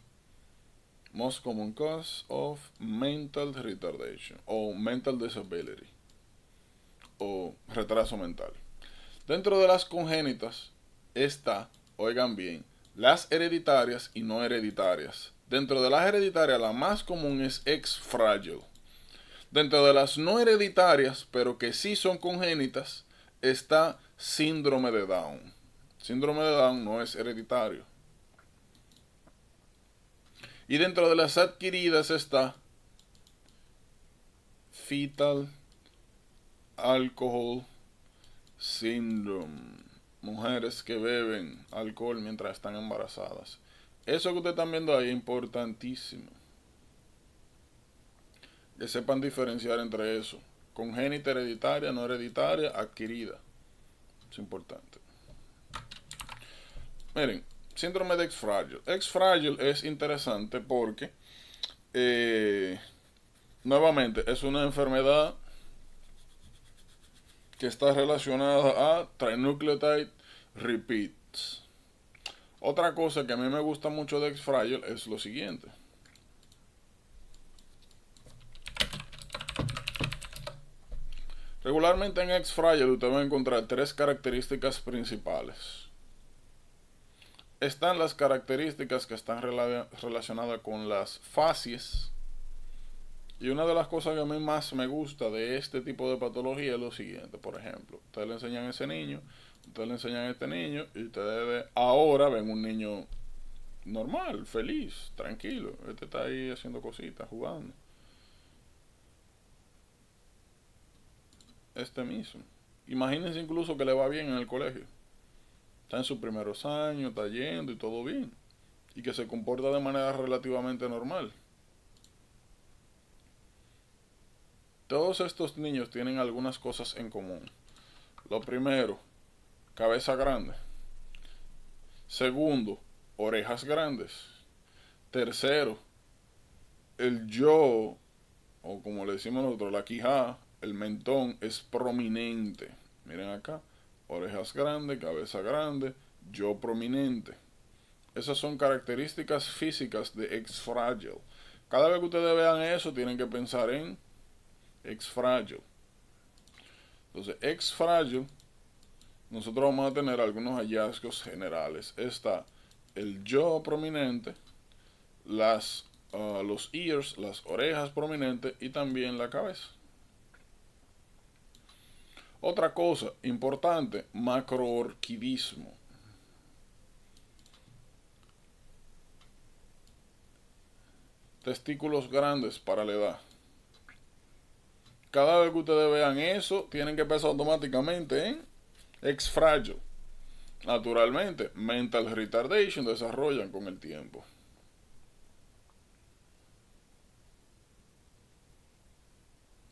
Most common cause of mental retardation o mental disability o retraso mental. Dentro de las congénitas está, oigan bien, las hereditarias y no hereditarias. Dentro de las hereditarias la más común es X-Fragile. Dentro de las no hereditarias, pero que sí son congénitas, está síndrome de Down. Síndrome de Down no es hereditario. Y dentro de las adquiridas está Fetal Alcohol Syndrome. Mujeres que beben alcohol mientras están embarazadas. Eso que ustedes están viendo ahí es importantísimo. Que sepan diferenciar entre eso: congénita, hereditaria, no hereditaria, adquirida. Es importante. Miren, síndrome de X-Fragile. X-Fragile es interesante porque nuevamente es una enfermedad que está relacionada a trinucleotide repeats. Otra cosa que a mí me gusta mucho de X-Fragile es lo siguiente. Regularmente en X-Fragile usted va a encontrar tres características principales. Están las características que están relacionadas con las facies. Y una de las cosas que a mí más me gusta de este tipo de patología es lo siguiente. Por ejemplo, ustedes le enseñan a ese niño, ustedes le enseñan a este niño, y ustedes ahora ven un niño normal, feliz, tranquilo. Este está ahí haciendo cositas, jugando. Este mismo. Imagínense incluso que le va bien en el colegio. Está en sus primeros años, está yendo y todo bien. Y que se comporta de manera relativamente normal. Todos estos niños tienen algunas cosas en común. Lo primero, cabeza grande. Segundo, orejas grandes. Tercero, el jaw, o como le decimos nosotros, la quijada, el mentón es prominente. Miren acá, orejas grandes, cabeza grande, jaw prominente. Esas son características físicas de X-Fragile. Cada vez que ustedes vean eso, tienen que pensar en X-Fragile. Entonces, X-Fragile, nosotros vamos a tener algunos hallazgos generales. Está el jaw prominente, los ears, las orejas prominentes y también la cabeza. Otra cosa importante, macroorquidismo. Testículos grandes para la edad. Cada vez que ustedes vean eso, tienen que pensar automáticamente en X-Fragile. Naturalmente, mental retardation desarrollan con el tiempo.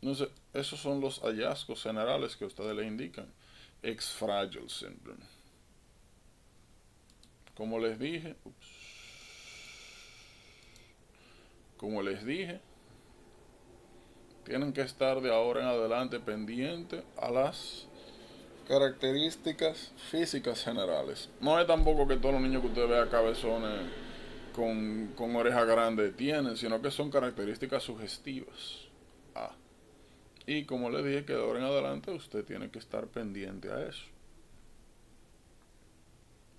Entonces, esos son los hallazgos generales que ustedes le indican. X-Fragile syndrome. Como les dije, tienen que estar de ahora en adelante pendientes a las características físicas generales. No es tampoco que todos los niños que usted vea cabezones con orejas grandes tienen, sino que son características sugestivas. Y como le dije, que de ahora en adelante usted tiene que estar pendiente a eso.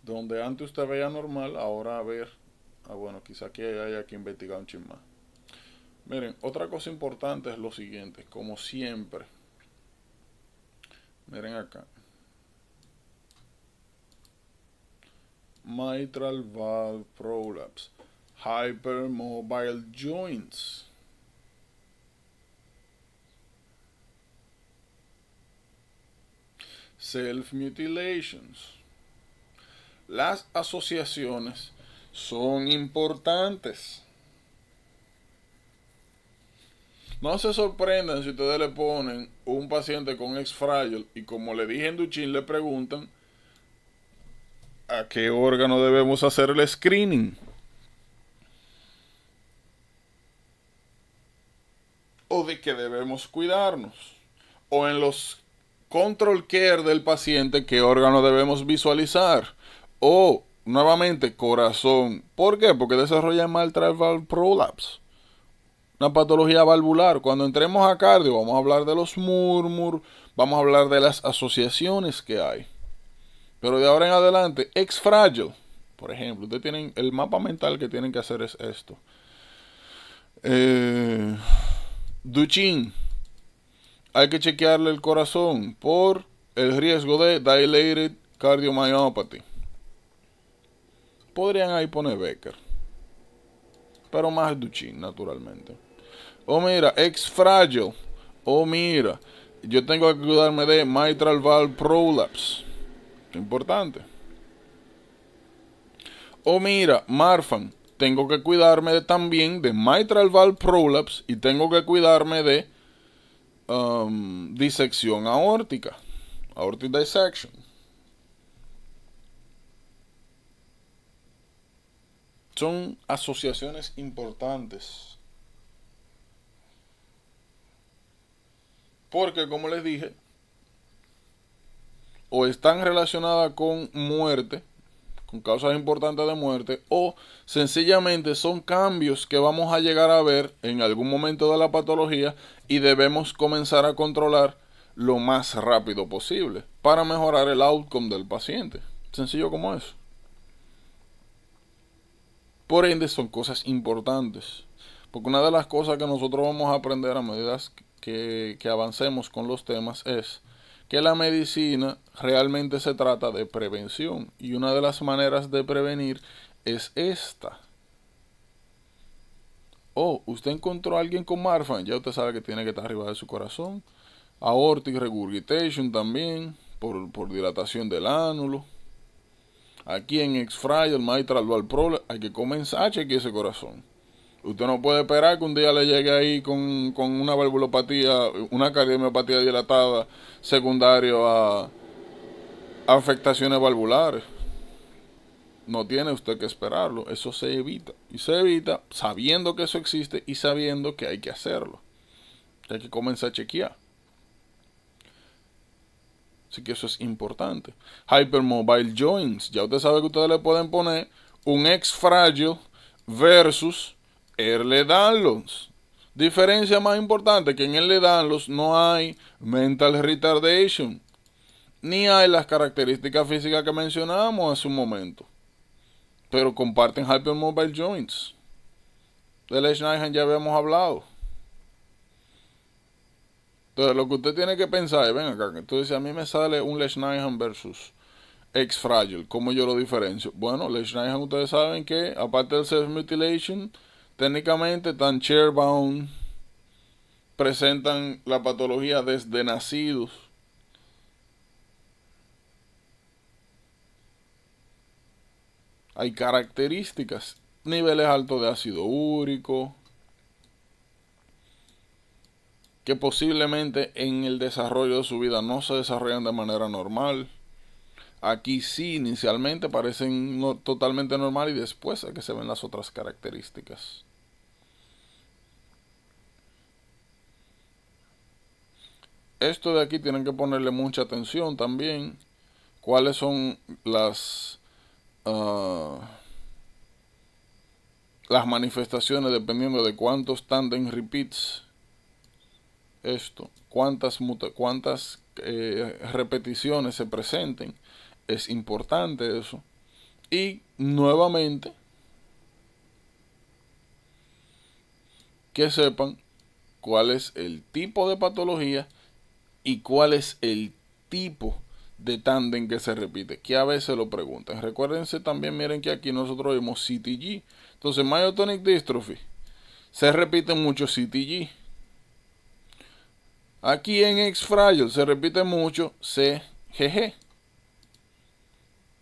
Donde antes usted veía normal, ahora a ver, bueno, quizá aquí haya que investigar un chin más. Miren, otra cosa importante es lo siguiente, como siempre. Miren acá. Mitral valve prolapse, hypermobile joints. Self-mutilations. Las asociaciones son importantes. No se sorprendan si ustedes le ponen un paciente con X-Fragile y, como le dije en Duchenne, le preguntan a qué órgano debemos hacer el screening. O de qué debemos cuidarnos. O en los control care del paciente, qué órgano debemos visualizar. O, nuevamente, corazón. ¿Por qué? Porque desarrolla mitral valve prolapse. Una patología valvular. Cuando entremos a cardio, vamos a hablar de los murmur, vamos a hablar de las asociaciones que hay. Pero de ahora en adelante, X-Fragile, por ejemplo, ustedes tienen el mapa mental que tienen que hacer es esto. Duchenne, hay que chequearle el corazón por el riesgo de dilated cardiomyopathy. Podrían ahí poner Becker, pero más Duchenne, naturalmente. O mira, X-Fragile. O mira, yo tengo que cuidarme de mitral valve prolapse. Importante. O mira, Marfan, tengo que cuidarme también de mitral valve prolapse y tengo que cuidarme de disección aórtica, aortic dissection. Son asociaciones importantes. Porque, como les dije, o están relacionadas con muerte, con causas importantes de muerte, o sencillamente son cambios que vamos a llegar a ver en algún momento de la patología y debemos comenzar a controlar lo más rápido posible para mejorar el outcome del paciente. Sencillo como eso. Por ende, son cosas importantes, porque una de las cosas que nosotros vamos a aprender a medida que avancemos con los temas es que la medicina realmente se trata de prevención, y una de las maneras de prevenir es esta. Usted encontró a alguien con Marfan, ya usted sabe que tiene que estar arriba de su corazón. Aortic regurgitation también, por dilatación del ánulo. Aquí en X-Fragile, mitral valve prolapse, hay que comenzar a chequear ese corazón. Usted no puede esperar que un día le llegue ahí con una valvulopatía, una cardiomiopatía dilatada secundario afectaciones valvulares. No tiene usted que esperarlo, eso se evita. Y se evita sabiendo que eso existe y sabiendo que hay que hacerlo. Hay que comenzar a chequear. Así que eso es importante. Hypermobile joints. Ya usted sabe que ustedes le pueden poner un X-Fragile versus Early Downloads. Diferencia más importante que en Early Downloads no hay mental retardation. Ni hay las características físicas que mencionamos hace un momento. Pero comparten Hypermobile joints. Del Schneider ya habíamos hablado. Entonces lo que usted tiene que pensar es, ven acá, entonces a mí me sale un Leschneihan versus X-Fragile, ¿cómo yo lo diferencio? Bueno, Leschneihan ustedes saben que, aparte del self-mutilation, técnicamente están chair-bound, presentan la patología desde nacidos. Hay características, niveles altos de ácido úrico, que posiblemente en el desarrollo de su vida no se desarrollan de manera normal. Aquí sí, inicialmente parecen totalmente normal y después es que se ven las otras características. Esto de aquí tienen que ponerle mucha atención también. ¿Cuáles son las manifestaciones dependiendo de cuántos tandem repeats cuántas repeticiones se presenten? Es importante eso. Y nuevamente que sepan cuál es el tipo de patología y cuál es el tipo de tándem que se repite, que a veces lo preguntan. Recuérdense también, miren que aquí nosotros vemos CTG. Entonces myotonic dystrophy se repite mucho CTG. Aquí en X-Fragile se repite mucho CGG.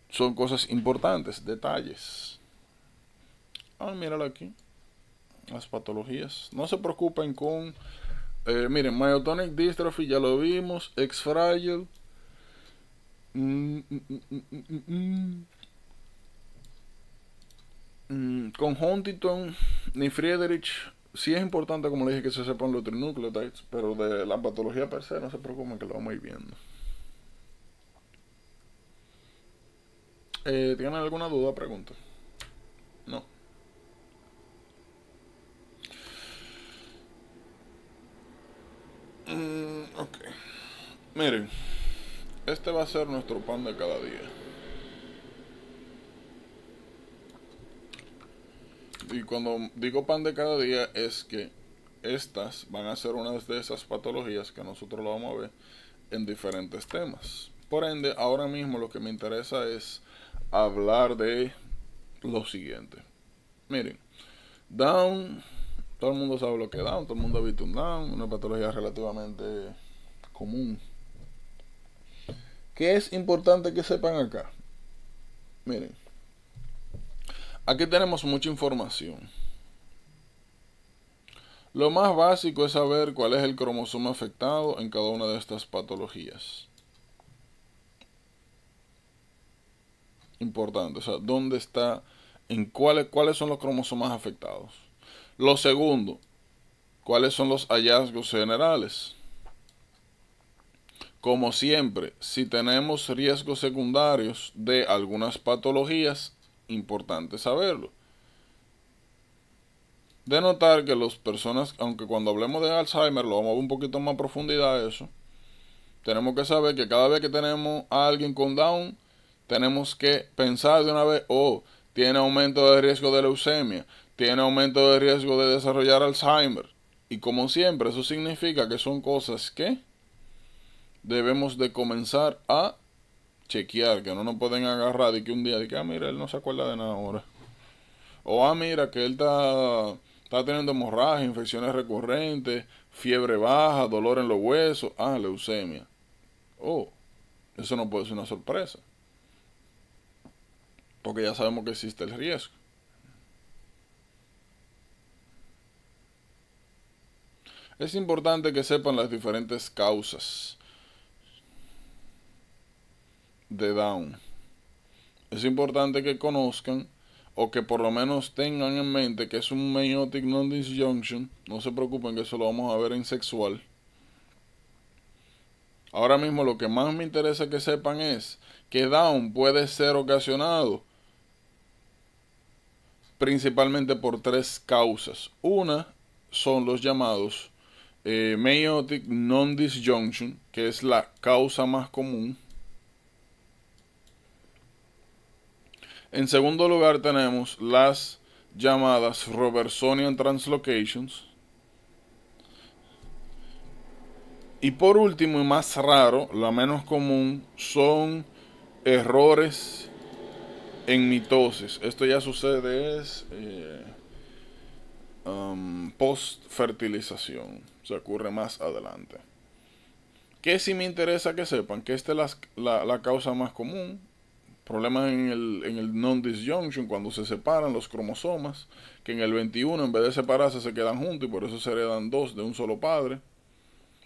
Son cosas importantes, detalles. Míralo aquí. Las patologías. No se preocupen con... miren, myotonic dystrophy ya lo vimos. X-Fragile. Con Huntington ni Friedrich. Sí es importante, como le dije, que se sepan los trinucleotides, pero de la patología per se no se preocupen, que lo vamos a ir viendo. ¿Tienen alguna duda? Pregunta. No. Ok. Miren, este va a ser nuestro pan de cada día. Y cuando digo pan de cada día es que estas van a ser una de esas patologías que nosotros lo vamos a ver en diferentes temas. Por ende, ahora mismo lo que me interesa es hablar de lo siguiente. Miren, Down, todo el mundo sabe lo que es Down, todo el mundo ha visto un Down, una patología relativamente común. ¿Qué es importante que sepan acá? Miren, aquí tenemos mucha información. Lo más básico es saber cuál es el cromosoma afectado en cada una de estas patologías. Importante, o sea, dónde está, cuáles son los cromosomas afectados. Lo segundo, cuáles son los hallazgos generales. Como siempre, si tenemos riesgos secundarios de algunas patologías, importante saberlo. De notar que las personas, aunque cuando hablemos de Alzheimer lo vamos a ver un poquito más a profundidad eso, tenemos que saber que cada vez que tenemos a alguien con Down, tenemos que pensar de una vez, tiene aumento de riesgo de leucemia, tiene aumento de riesgo de desarrollar Alzheimer. Y como siempre, eso significa que son cosas que debemos de comenzar a chequear, que no nos pueden agarrar de que un día, de que, mira, él no se acuerda de nada ahora. O, mira, que él está teniendo hemorragia, infecciones recurrentes, fiebre baja, dolor en los huesos, leucemia. Eso no puede ser una sorpresa. Porque ya sabemos que existe el riesgo. Es importante que sepan las diferentes causas de Down. Es importante que conozcan o que por lo menos tengan en mente que es un meiotic non-disjunction. No se preocupen que eso lo vamos a ver en sexual. Ahora mismo lo que más me interesa que sepan es que Down puede ser ocasionado principalmente por 3 causas. Una son los llamados meiotic non-disjunction, que es la causa más común. En segundo lugar tenemos las llamadas Robertsonian translocations. Y por último y más raro, la menos común, son errores en mitosis. Esto ya sucede post-fertilización. Se ocurre más adelante. Que sí me interesa que sepan que esta es la causa más común. Problemas en el non-disjunction, cuando se separan los cromosomas, que en el 21 en vez de separarse se quedan juntos y por eso se heredan 2 de un solo padre,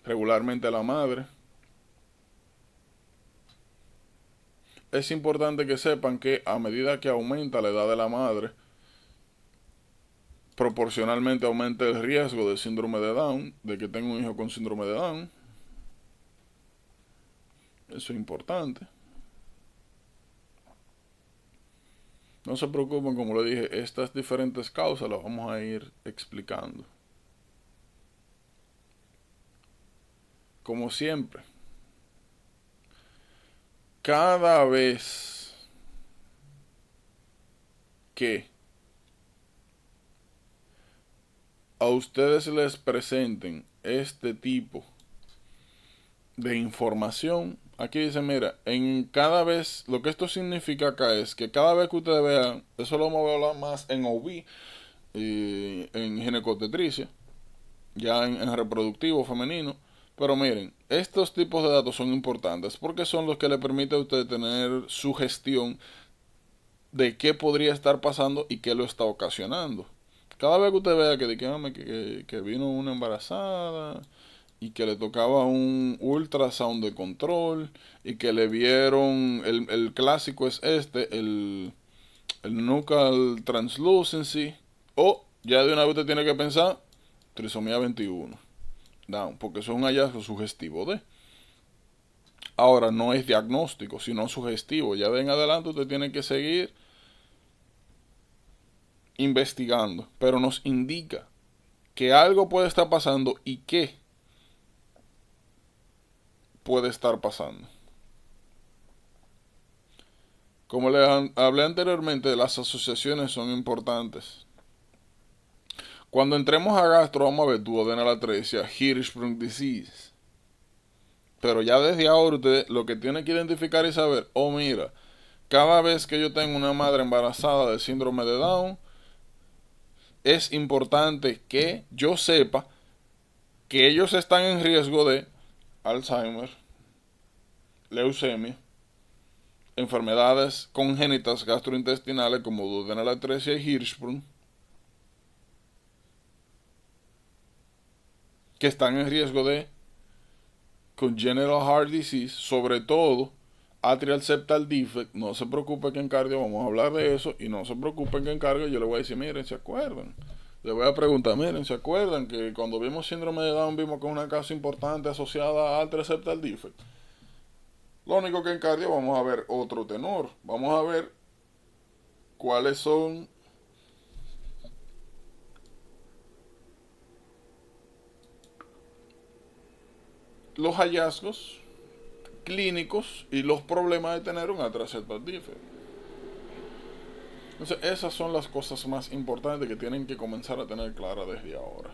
regularmente la madre. Es importante que sepan que a medida que aumenta la edad de la madre, proporcionalmente aumenta el riesgo de síndrome de Down, de que tenga un hijo con síndrome de Down. Eso es importante. No se preocupen, como le dije, estas diferentes causas las vamos a ir explicando. Como siempre, cada vez que a ustedes les presenten este tipo de información, aquí dice, mira, en cada vez, lo que esto significa acá es que cada vez que ustedes vean, eso lo vamos a hablar más en OB, en ginecobstetricia, ya en reproductivo femenino, pero miren, estos tipos de datos son importantes porque son los que le permiten a usted tener sugestión de qué podría estar pasando y qué lo está ocasionando. Cada vez que usted vea que vino una embarazada y que le tocaba un ultrasound de control y que le vieron, el clásico es el nuchal translucency, o ya de una vez usted tiene que pensar trisomía 21, Down, porque eso es un hallazgo sugestivo de. Ahora no es diagnóstico, sino sugestivo. Ya de en adelante usted tiene que seguir investigando, pero nos indica que algo puede estar pasando y qué puede estar pasando. Como le hablé anteriormente, las asociaciones son importantes. Cuando entremos a gastro vamos a ver duodenal-atresia, Hirschsprung disease. Pero ya desde ahora usted lo que tiene que identificar y saber, oh mira, cada vez que yo tengo una madre embarazada de síndrome de Down, es importante que yo sepa que ellos están en riesgo de Alzheimer, leucemia, enfermedades congénitas gastrointestinales como duodenal-atresia y Hirschsprung, que están en riesgo de congenital heart disease, sobre todo atrial septal defect. No se preocupe que en cardio vamos a hablar de eso, y no se preocupen que en cardio yo le voy a decir, miren, ¿se acuerdan? Le voy a preguntar, miren, ¿se acuerdan que cuando vimos síndrome de Down vimos que es una causa importante asociada a atrial septal defect? Lo único que en cardio vamos a ver otro tenor, vamos a ver cuáles son los hallazgos clínicos y los problemas de tener un atrial septal defect. Entonces esas son las cosas más importantes que tienen que comenzar a tener clara desde ahora.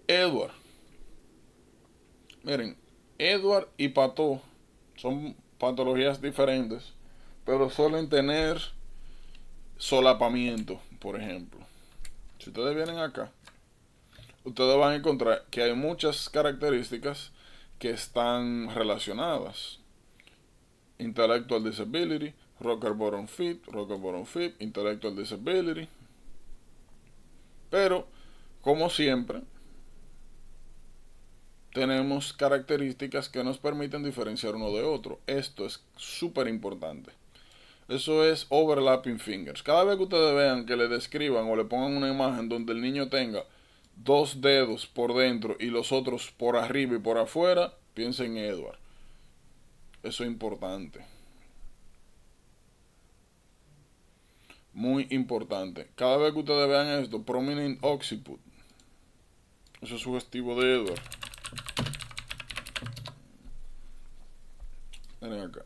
Edward. Miren, Edward y Pato son patologías diferentes, pero suelen tener solapamiento. Por ejemplo, si ustedes vienen acá, ustedes van a encontrar que hay muchas características que están relacionadas. Intellectual disability, rocker bottom fit, intellectual disability. Pero, como siempre, tenemos características que nos permiten diferenciar uno de otro. Esto es súper importante. Eso es overlapping fingers. Cada vez que ustedes vean que le describan o le pongan una imagen donde el niño tenga 2 dedos por dentro y los otros por arriba y por afuera, piensen en Edward. Eso es importante. Muy importante. Cada vez que ustedes vean esto, prominent occiput. Eso es sugestivo de Edward. Miren acá.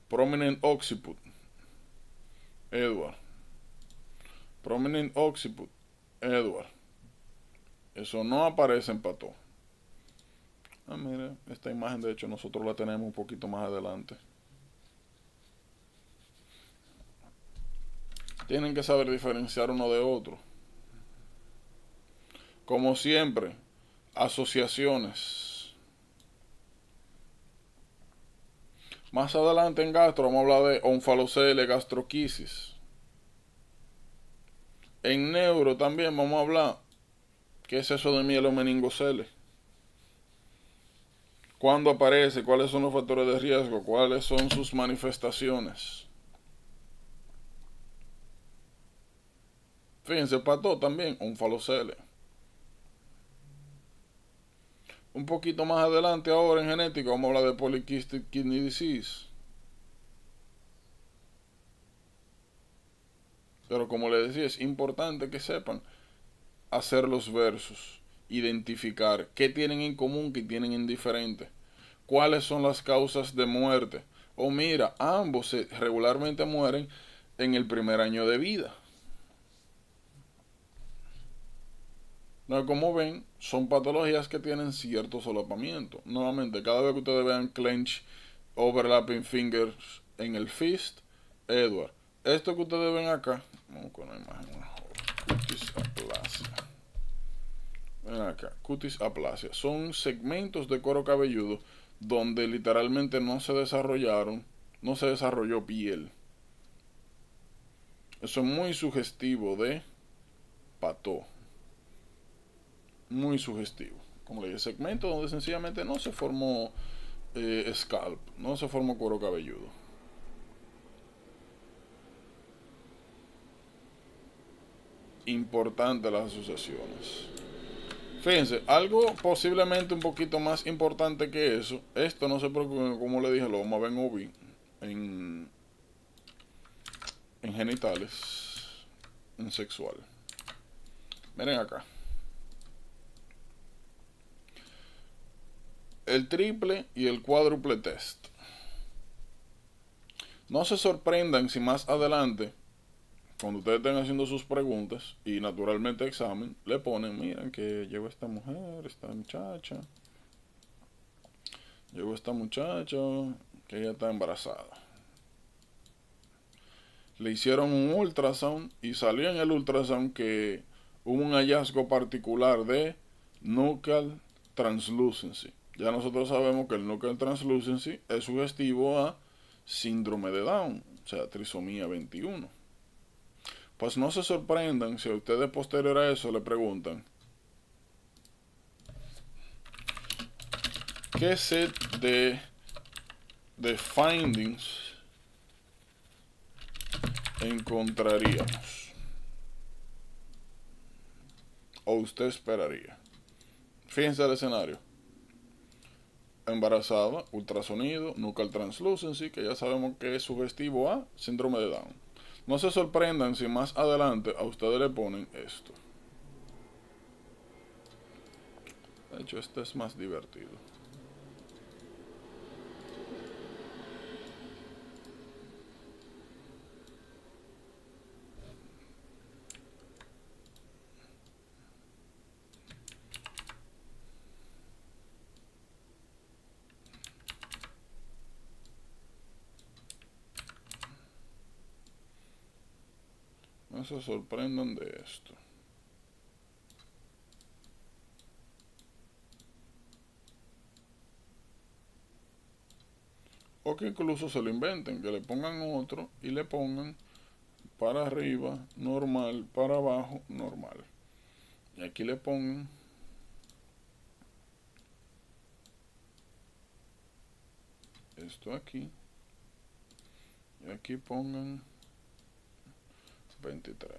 Prominent occiput. Edward. Prominent occiput. Edward. Eso no aparece en Pato. Ah, mira, esta imagen de hecho nosotros la tenemos un poquito más adelante. Tienen que saber diferenciar uno de otro. Como siempre, asociaciones. Más adelante en gastro vamos a hablar de onfalocele, gastroquisis. En neuro también vamos a hablar qué es eso de mielomeningocele. ¿Cuándo aparece? ¿Cuáles son los factores de riesgo? ¿Cuáles son sus manifestaciones? Fíjense, Pato también, onfalocele. Un poquito más adelante ahora en genética vamos a hablar de polycystic kidney disease. Pero como les decía, es importante que sepan hacer los versos, identificar qué tienen en común, qué tienen en diferente, cuáles son las causas de muerte. O mira, ambos regularmente mueren en el primer año de vida. No, como ven, son patologías que tienen cierto solapamiento. Nuevamente, cada vez que ustedes vean clench, overlapping fingers en el fist, Edward. Esto que ustedes ven acá, vamos con una imagen mejor. Cutis aplasia. Ven acá, cutis aplasia. Son segmentos de cuero cabelludo donde literalmente no se desarrolló piel. Eso es muy sugestivo de Pato. Muy sugestivo. Como le dije, segmento donde sencillamente no se formó scalp, no se formó cuero cabelludo. Importante las asociaciones. Fíjense, algo posiblemente un poquito más importante que eso. Esto no se preocupen, como le dije, lo vamos a ver en OB, en genitales, en sexual. Miren acá. El triple y el cuádruple test. No se sorprendan si más adelante, cuando ustedes estén haciendo sus preguntas y naturalmente examen, le ponen, miren que llegó esta mujer, esta muchacha. Llegó esta muchacha que ella está embarazada. Le hicieron un ultrasound y salió en el ultrasound que hubo un hallazgo particular de nuchal translucency. Ya nosotros sabemos que el nuchal translucency es sugestivo a síndrome de Down, o sea, trisomía 21. Pues no se sorprendan si a ustedes posterior a eso le preguntan ¿qué set de findings encontraríamos? ¿O usted esperaría? Fíjense el escenario. Embarazada, ultrasonido, nuchal translucency, que ya sabemos que es sugestivo a síndrome de Down. No se sorprendan si más adelante a ustedes le ponen esto. De hecho, este es más divertido. No se sorprendan de esto. O que incluso se lo inventen, que le pongan otro y le pongan para arriba, normal, para abajo, normal. Y aquí le pongan esto aquí. Y aquí pongan 23.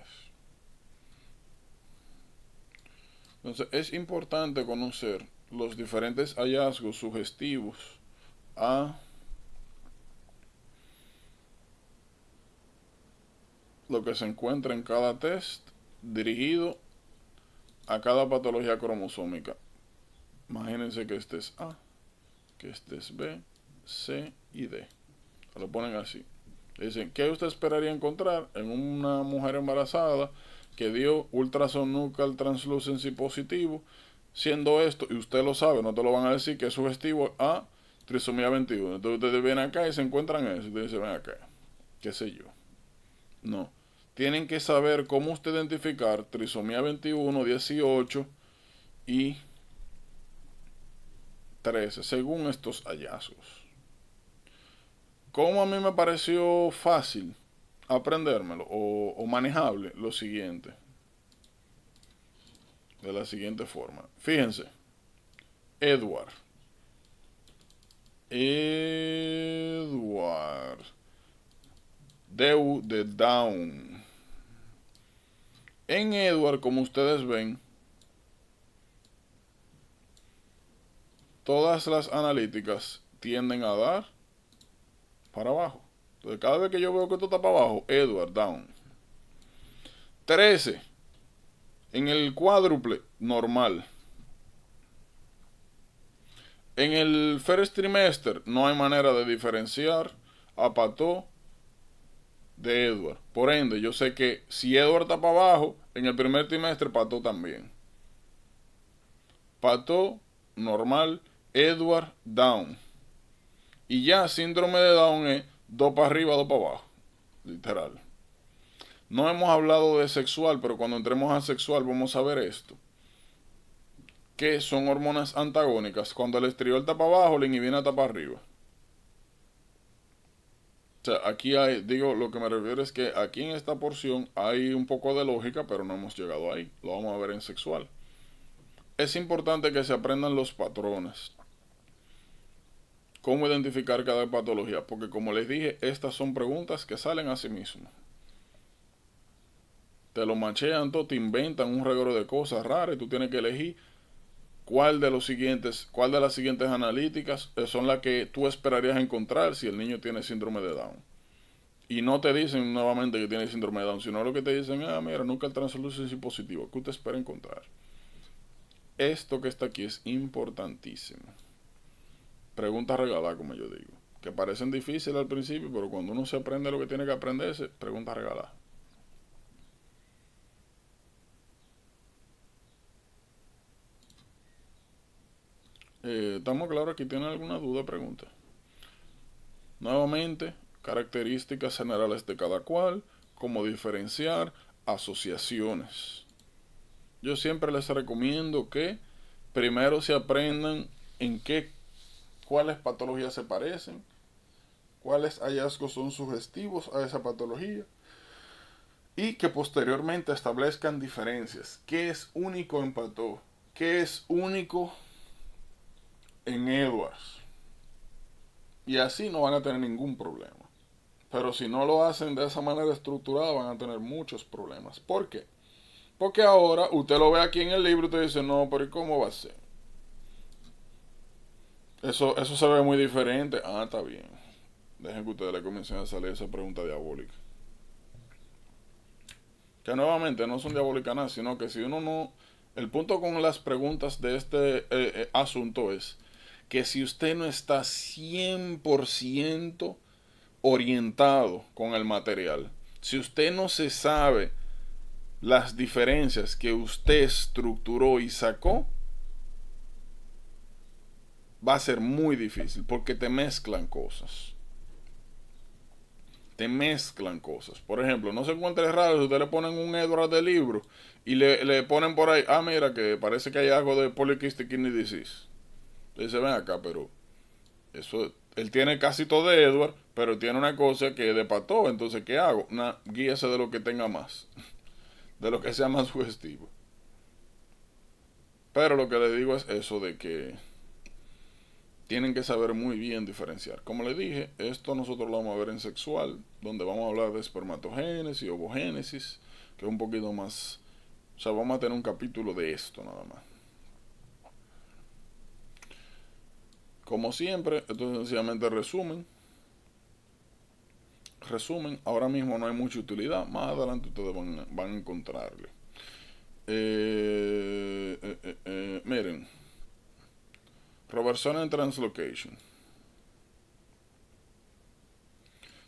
Entonces es importante conocer los diferentes hallazgos sugestivos a lo que se encuentra en cada test dirigido a cada patología cromosómica. Imagínense que este es A, que este es B, C y D. Lo ponen así. Dicen, ¿qué usted esperaría encontrar en una mujer embarazada que dio ultrasonucal translucency positivo, siendo esto, y usted lo sabe, no te lo van a decir, que es sugestivo a trisomía 21? Entonces ustedes vienen acá y se encuentran eso, y ustedes dicen, ven acá, qué sé yo. No, tienen que saber cómo usted identificar trisomía 21, 18 y 13, según estos hallazgos. ¿Cómo a mí me pareció fácil aprendérmelo o manejable? Lo siguiente. De la siguiente forma. Fíjense. Edward. Deu de Down. En Edward, como ustedes ven, todas las analíticas tienden a dar para abajo. Entonces cada vez que yo veo que esto está para abajo, Edward, down. 13. En el cuádruple, normal. En el first trimester no hay manera de diferenciar a Pato de Edward. Por ende, yo sé que si Edward está para abajo, en el primer trimestre Pato también. Pato, normal. Edward, down. Y ya síndrome de Down es 2 para arriba, 2 para abajo. Literal. No hemos hablado de sexual, pero cuando entremos a sexual vamos a ver esto. Que son hormonas antagónicas. Cuando el estriol está para abajo, la inhibina está para arriba. O sea, aquí hay, digo, lo que me refiero es que aquí en esta porción hay un poco de lógica, pero no hemos llegado ahí. Lo vamos a ver en sexual. Es importante que se aprendan los patrones. ¿Cómo identificar cada patología? Porque como les dije, estas son preguntas que salen a sí mismo. Te lo machean todo, te inventan un reguero de cosas raras y tú tienes que elegir cuál de las siguientes analíticas son las que tú esperarías encontrar si el niño tiene síndrome de Down. Y no te dicen nuevamente que tiene síndrome de Down, sino lo que te dicen, mira, nunca el translucency positivo. ¿Qué usted espera encontrar? Esto que está aquí es importantísimo. Preguntas regaladas, como yo digo, que parecen difíciles al principio, pero cuando uno se aprende lo que tiene que aprenderse, preguntas regaladas. ¿Estamos claros? Aquí tienen alguna duda, pregunta. Nuevamente, características generales de cada cual, cómo diferenciar, asociaciones. Yo siempre les recomiendo que primero se aprendan cuáles patologías se parecen, cuáles hallazgos son sugestivos a esa patología y que posteriormente establezcan diferencias. ¿Qué es único en Pato? ¿Qué es único en Edwards? Y así no van a tener ningún problema. Pero si no lo hacen de esa manera estructurada, van a tener muchos problemas. ¿Por qué? Porque ahora usted lo ve aquí en el libro y usted dice, no, pero ¿y cómo va a ser? Eso se ve muy diferente. Está bien. Dejen que ustedes le comiencen a salir esa pregunta diabólica. Que nuevamente no son diabólicas nada, sino que si uno no... El punto con las preguntas de este asunto es que si usted no está 100% orientado con el material, si usted no se sabe las diferencias que usted estructuró y sacó, va a ser muy difícil porque te mezclan cosas. Te mezclan cosas. Por ejemplo, no se encuentre raro si usted le ponen un Edward de libro y le ponen por ahí, mira que parece que hay algo de polycystic kidney disease. Entonces ven acá, pero eso, él tiene casi todo de Edward, pero tiene una cosa que es de Pato. Entonces, ¿qué hago? Guíese de lo que tenga más, de lo que sea más sugestivo. Pero lo que le digo es eso de que tienen que saber muy bien diferenciar. Como les dije, esto nosotros lo vamos a ver en sexual, donde vamos a hablar de espermatogénesis, ovogénesis, que es un poquito más... O sea, vamos a tener un capítulo de esto nada más. Como siempre, esto es sencillamente resumen. Ahora mismo no hay mucha utilidad, más adelante ustedes van a encontrarle. Miren, Robertson translocation.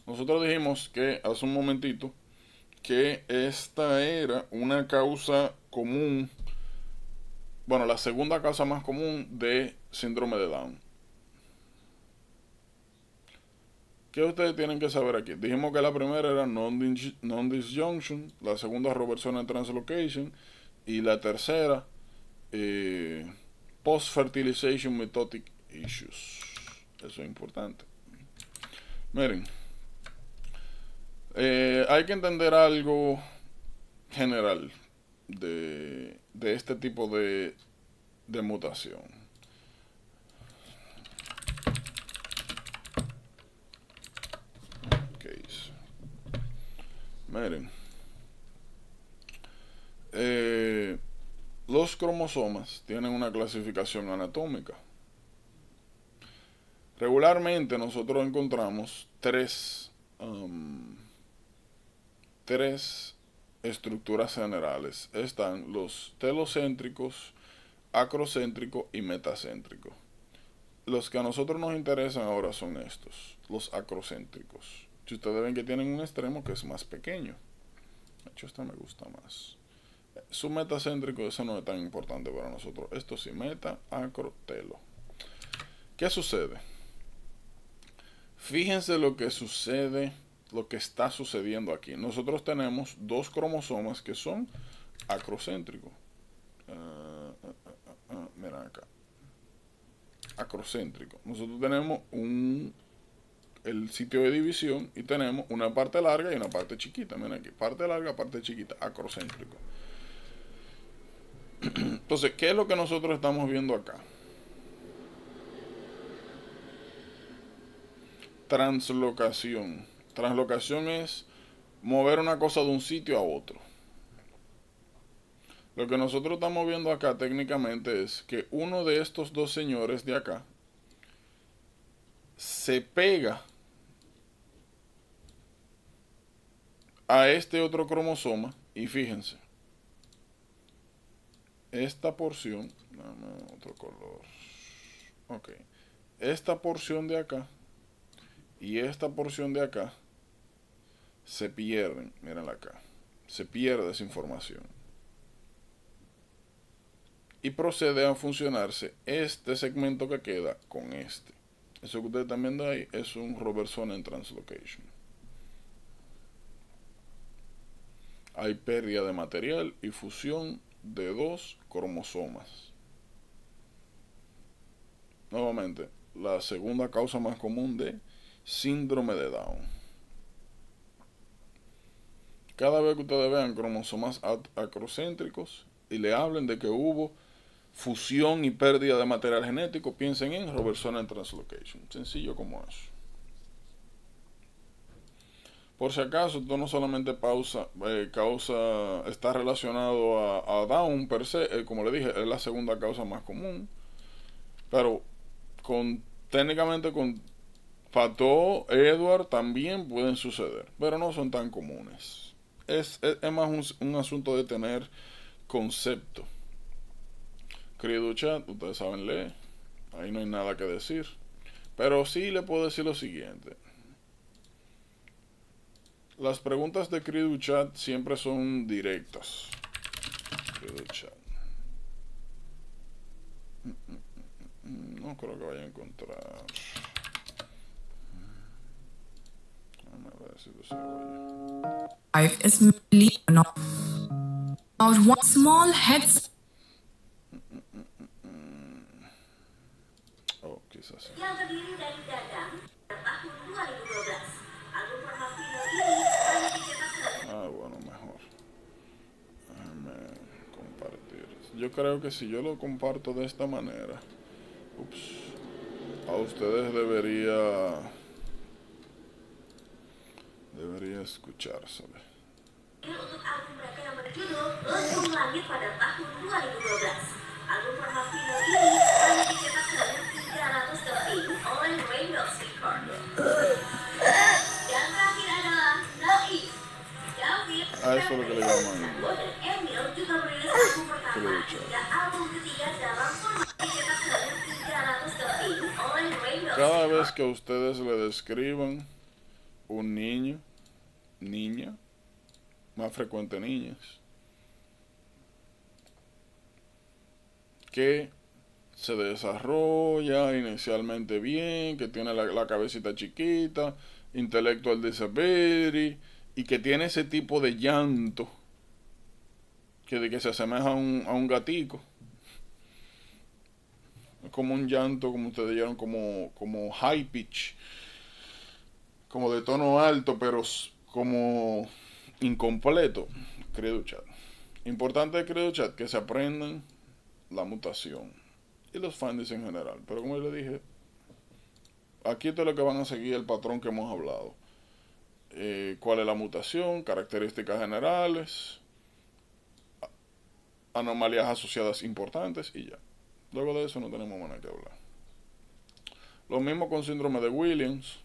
Nosotros dijimos que hace un momentito que esta era una causa común, bueno, la segunda causa más común de síndrome de Down. ¿Qué ustedes tienen que saber aquí? Dijimos que la primera era non-disjunction, la segunda Robertson translocation y la tercera post-fertilization mitotic issues. Eso es importante. Miren, hay que entender algo general de este tipo de mutación. Miren, los cromosomas tienen una clasificación anatómica. Regularmente nosotros encontramos tres estructuras generales. Están los telocéntricos, acrocéntricos y metacéntricos. Los que a nosotros nos interesan ahora son estos, los acrocéntricos. Si ustedes ven que tienen un extremo que es más pequeño. De hecho, este me gusta más. Su metacéntrico, ese no es tan importante para nosotros. Esto sí, meta, acro, telo. ¿Qué sucede? Fíjense lo que sucede, lo que está sucediendo aquí. Nosotros tenemos dos cromosomas que son acrocéntricos. Miren acá. Acrocéntrico. Nosotros tenemos el sitio de división y tenemos una parte larga y una parte chiquita. Miren aquí, parte larga, parte chiquita, acrocéntrico. Entonces, ¿qué es lo que nosotros estamos viendo acá? Translocación. Translocación es mover una cosa de un sitio a otro. Lo que nosotros estamos viendo acá técnicamente es que uno de estos dos señores de acá se pega a este otro cromosoma y fíjense, esta porción, dame otro color, ok, esta porción de acá y esta porción de acá se pierden, miren acá, se pierde esa información y procede a funcionarse este segmento que queda con este. Eso que ustedes están viendo ahí es un Robertson translocation. Hay pérdida de material y fusión de dos cromosomas. Nuevamente, la segunda causa más común de síndrome de Down. Cada vez que ustedes vean cromosomas acrocéntricos y le hablen de que hubo fusión y pérdida de material genético, piensen en Robertson translocation. Sencillo como eso. Por si acaso, esto no solamente está relacionado a Down per se, como le dije, es la segunda causa más común. Pero técnicamente con Pato, Edward también pueden suceder, pero no son tan comunes. Es más un asunto de tener concepto. Querido chat, ustedes saben leer, ahí no hay nada que decir. Pero sí le puedo decir lo siguiente. Las preguntas de Credo Chat siempre son directas. Credo Chat. No creo que vaya a encontrar. Vamos a ver si lo sigo yo. Life is about one small head. Oh, quizás sí. Bueno, mejor. Déjame compartir. Yo creo que si yo lo comparto de esta manera. Ups. a ustedes debería escuchárselo. Untuk album mereka yang berjudul Lendung Langit pada tahun 2012. Album pertama final ini hanya dicetak sebanyak 300 keping oleh Raindrops Records. Dan terakhir adalah Naif, David, Eso es lo que le llaman dan Emil juga merilis album pertama dan album ketiga dalam format dicetak sebanyak 300 keping oleh Raindrops. Cada vez que ustedes le describan un niño, niña, más frecuente niñas, que se desarrolla inicialmente bien, que tiene la cabecita chiquita, intellectual disability, y que tiene ese tipo de llanto que se asemeja a un gatico. Es como un llanto, como ustedes dijeron, como high pitch, como de tono alto, pero como incompleto. CredoChat. Importante de CredoChat que se aprendan la mutación y los findings en general. Pero como yo le dije, aquí esto es lo que van a seguir el patrón que hemos hablado. ¿Cuál es la mutación? Características generales, anomalías asociadas importantes y ya. Luego de eso no tenemos más nada que hablar. Lo mismo con síndrome de Williams.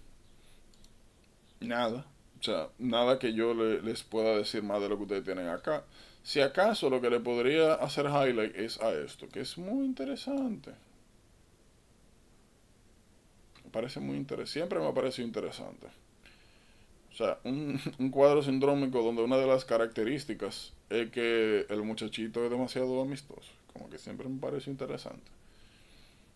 Nada. O sea, nada que yo les pueda decir más de lo que ustedes tienen acá. Si acaso lo que le podría hacer highlight es a esto, que es muy interesante. Me parece muy interesante. Siempre me ha parecido interesante. O sea, un cuadro sindrómico donde una de las características es que el muchachito es demasiado amistoso. Como que siempre me parece interesante.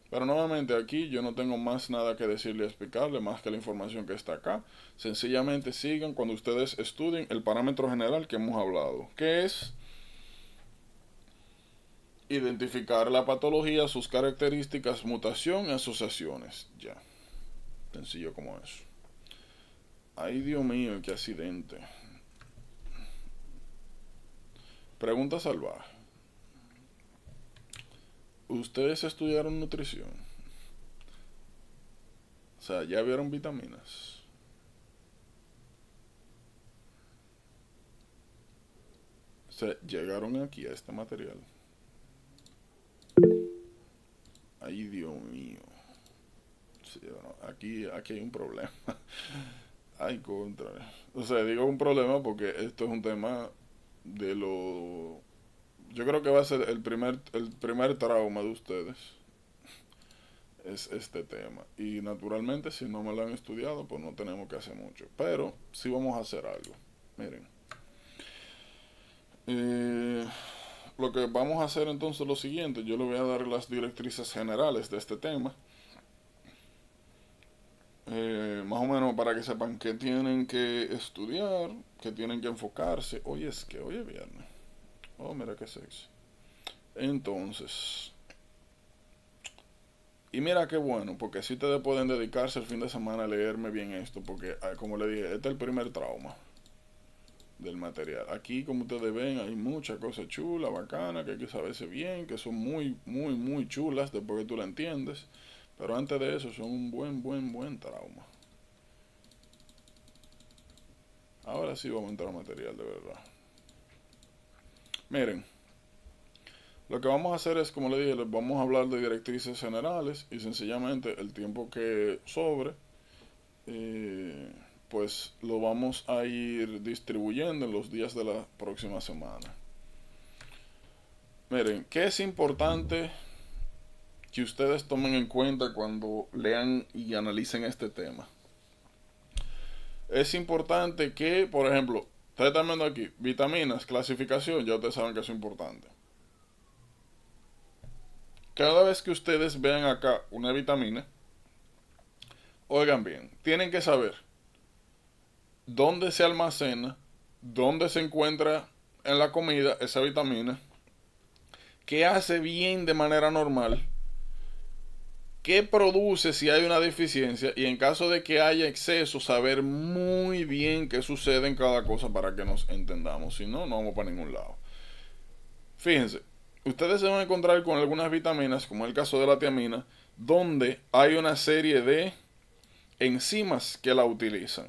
Pero nuevamente aquí yo no tengo más nada que decirle y explicarle más que la información que está acá. Sencillamente sigan cuando ustedes estudien el parámetro general que hemos hablado, que es identificar la patología, sus características, mutación y asociaciones. Ya. Sencillo como eso. Ay, Dios mío, qué accidente. Pregunta salvaje. ¿Ustedes estudiaron nutrición? O sea, ¿ya vieron vitaminas? O sea, llegaron aquí a este material. Ay, Dios mío. Sí, bueno, aquí hay un problema. Ay, contra. O sea, digo un problema porque esto es un tema de lo... Yo creo que va a ser el primer trauma de ustedes. Es este tema. Y naturalmente, si no me lo han estudiado, pues no tenemos que hacer mucho. Pero sí vamos a hacer algo. Miren. Lo que vamos a hacer entonces es lo siguiente. Yo le voy a dar las directrices generales de este tema. Más o menos para que sepan qué tienen que estudiar, qué tienen que enfocarse. Hoy es viernes. Oh, mira qué sexy. Entonces, y mira qué bueno, porque así ustedes pueden dedicarse el fin de semana a leerme bien esto, porque como le dije, este es el primer trauma del material. Aquí, como ustedes ven, hay muchas cosas chulas, bacanas, que hay que saberse bien, que son muy, muy, muy chulas después que tú la entiendes. Pero antes de eso, son un buen trauma. Ahora sí vamos a entrar a material de verdad. Miren, lo que vamos a hacer es, como le dije, les vamos a hablar de directrices generales y sencillamente el tiempo que sobre, pues lo vamos a ir distribuyendo en los días de la próxima semana. Miren, ¿qué es importante que ustedes tomen en cuenta cuando lean y analicen este tema? Es importante que, por ejemplo, ustedes están viendo aquí, vitaminas, clasificación, ya ustedes saben que es importante. Cada vez que ustedes vean acá una vitamina, oigan bien, tienen que saber dónde se almacena, dónde se encuentra en la comida esa vitamina, qué hace bien de manera normal, qué produce si hay una deficiencia y en caso de que haya exceso, saber muy bien qué sucede en cada cosa para que nos entendamos. Si no, no vamos para ningún lado. Fíjense, ustedes se van a encontrar con algunas vitaminas, como el caso de la tiamina, donde hay una serie de enzimas que la utilizan.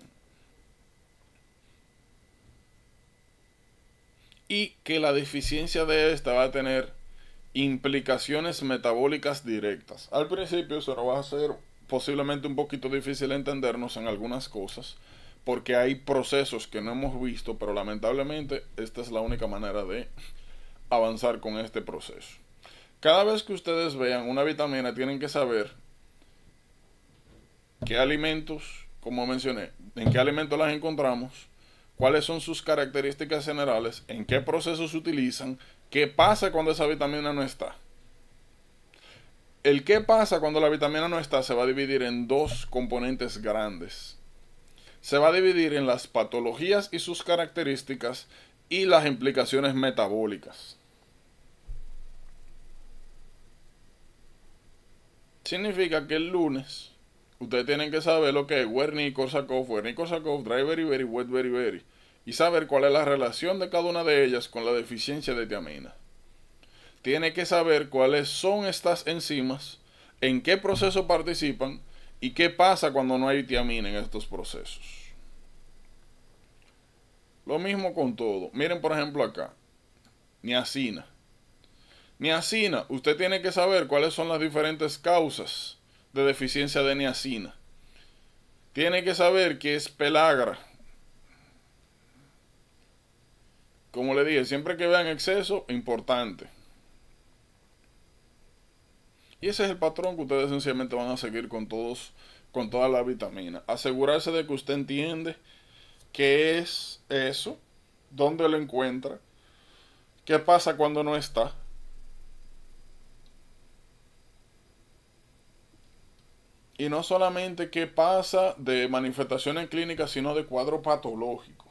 Y que la deficiencia de esta va a tener implicaciones metabólicas directas. Al principio se nos va a hacer posiblemente un poquito difícil entendernos en algunas cosas, porque hay procesos que no hemos visto, pero lamentablemente esta es la única manera de avanzar con este proceso. Cada vez que ustedes vean una vitamina, tienen que saber qué alimentos, como mencioné, en qué alimentos las encontramos, cuáles son sus características generales, en qué procesos se utilizan, qué pasa cuando esa vitamina no está. El qué pasa cuando la vitamina no está se va a dividir en dos componentes grandes. Se va a dividir en las patologías y sus características y las implicaciones metabólicas. Significa que el lunes ustedes tienen que saber lo que es Wernicke-Korsakoff, Dry Beriberi, Wet Beriberi, y saber cuál es la relación de cada una de ellas con la deficiencia de tiamina. Tiene que saber cuáles son estas enzimas, en qué proceso participan y qué pasa cuando no hay tiamina en estos procesos. Lo mismo con todo. Miren por ejemplo acá, niacina. Niacina, usted tiene que saber cuáles son las diferentes causas de deficiencia de niacina. Tiene que saber que es pelagra. Como le dije, siempre que vean exceso, importante. Y ese es el patrón que ustedes sencillamente van a seguir con toda la vitamina. Asegurarse de que usted entiende qué es eso, dónde lo encuentra, qué pasa cuando no está. Y no solamente qué pasa de manifestaciones clínicas, sino de cuadro patológico.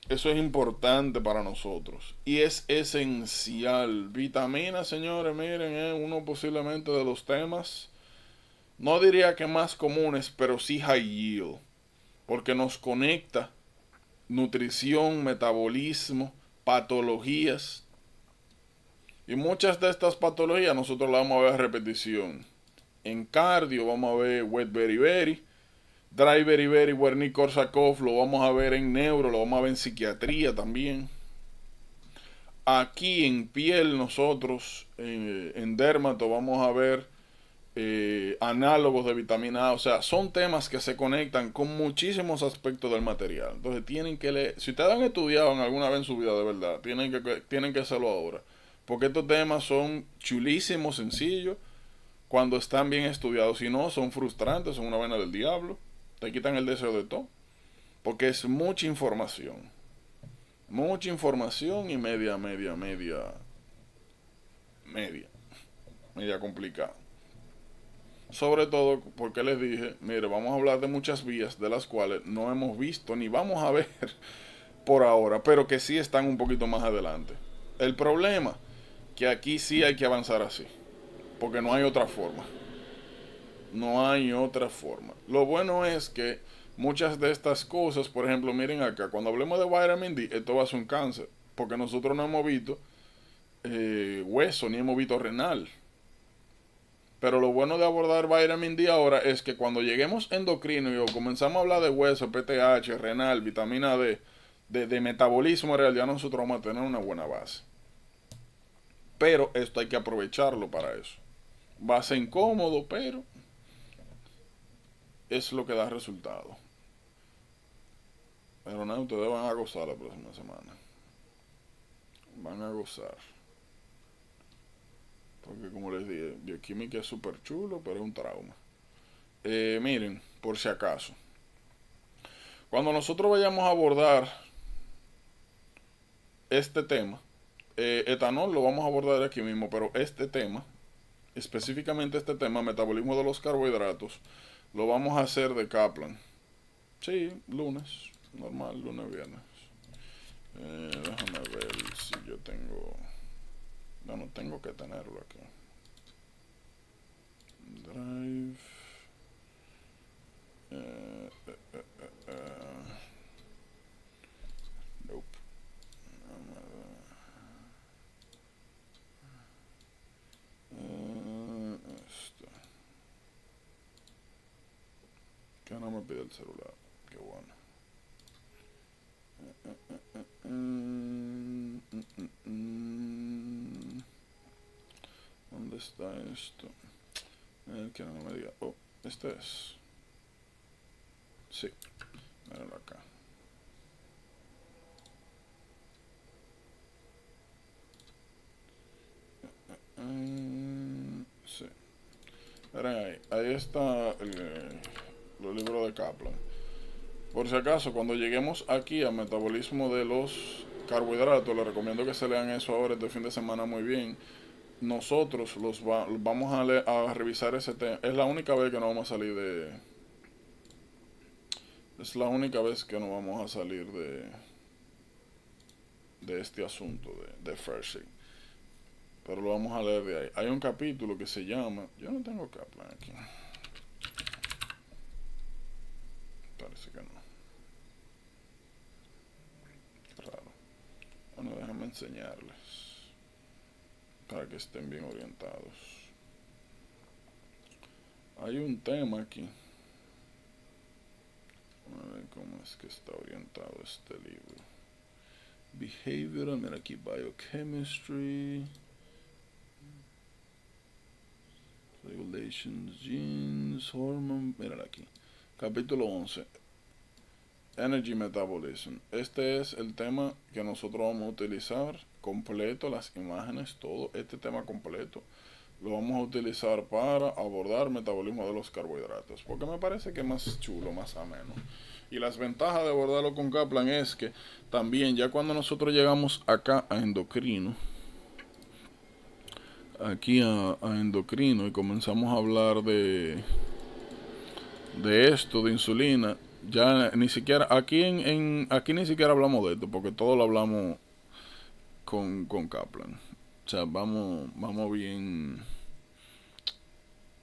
Eso es importante para nosotros. Y es esencial. Vitaminas, señores, miren, es uno posiblemente de los temas, no diría que más comunes, pero sí high yield. Porque nos conecta nutrición, metabolismo, patologías. Y muchas de estas patologías nosotros las vamos a ver a repetición. En cardio vamos a ver Wet Beriberi, Dry Beriberi, Wernicke-Korsakoff, lo vamos a ver en neuro, lo vamos a ver en psiquiatría también. Aquí en piel nosotros, en dermato, vamos a ver análogos de vitamina A. O sea, son temas que se conectan con muchísimos aspectos del material. Entonces tienen que leer, si ustedes han estudiado en alguna vez en su vida de verdad, tienen que hacerlo ahora. Porque estos temas son chulísimos, sencillos, cuando están bien estudiados. Si no, son frustrantes, son una vena del diablo. Te quitan el deseo de todo. Porque es mucha información. Mucha información y media complicada. Sobre todo porque les dije, mire, vamos a hablar de muchas vías de las cuales no hemos visto ni vamos a ver por ahora, pero que sí están un poquito más adelante. El problema, que aquí sí hay que avanzar así, porque no hay otra forma. No hay otra forma. Lo bueno es que muchas de estas cosas, por ejemplo, miren acá, cuando hablemos de vitamin D, esto va a ser un cáncer, porque nosotros no hemos visto hueso, ni hemos visto renal. Pero lo bueno de abordar vitamin D ahora es que cuando lleguemos endocrino y comenzamos a hablar de hueso, PTH, renal, vitamina D, de metabolismo real, ya nosotros vamos a tener una buena base. Pero esto hay que aprovecharlo para eso. Va a ser incómodo, pero es lo que da resultado. Pero nada, ustedes van a gozar la próxima semana. Van a gozar. Porque como les dije, bioquímica es súper chulo, pero es un trauma. Miren, por si acaso. Cuando nosotros vayamos a abordar este tema, etanol lo vamos a abordar aquí mismo, pero este tema, específicamente este tema, metabolismo de los carbohidratos, lo vamos a hacer de Kaplan. Sí, lunes, normal, lunes, viernes. Déjame ver si yo tengo... No tengo que tenerlo aquí. Drive. Nope. pide el celular. Qué bueno. ¿Dónde está esto? Que no me diga. Oh, este es. Sí. Míralo acá. Sí. Miren ahí está los libros de Kaplan. Por si acaso, cuando lleguemos aquí al metabolismo de los carbohidratos, les recomiendo que se lean eso ahora este fin de semana muy bien. Nosotros los vamos a revisar ese tema. Es la única vez que no vamos a salir de... Es la única vez que no vamos a salir de este asunto de Fershey. Pero lo vamos a leer de ahí. Hay un capítulo que se llama... Yo no tengo Kaplan aquí. Parece que no. Raro. Bueno, déjame enseñarles para que estén bien orientados. Hay un tema aquí. A ver cómo es que está orientado este libro. Behavioral, mira aquí, biochemistry, regulations, genes, hormone, mira aquí. Capítulo 11. Energy Metabolism. Este es el tema que nosotros vamos a utilizar completo, las imágenes, todo este tema completo lo vamos a utilizar para abordar metabolismo de los carbohidratos, porque me parece que es más chulo, más ameno. Y las ventajas de abordarlo con Kaplan es que también ya cuando nosotros llegamos acá a endocrino, aquí a endocrino, y comenzamos a hablar de esto, de insulina, ya ni siquiera aquí aquí ni siquiera hablamos de esto, porque todo lo hablamos con Kaplan. O sea, vamos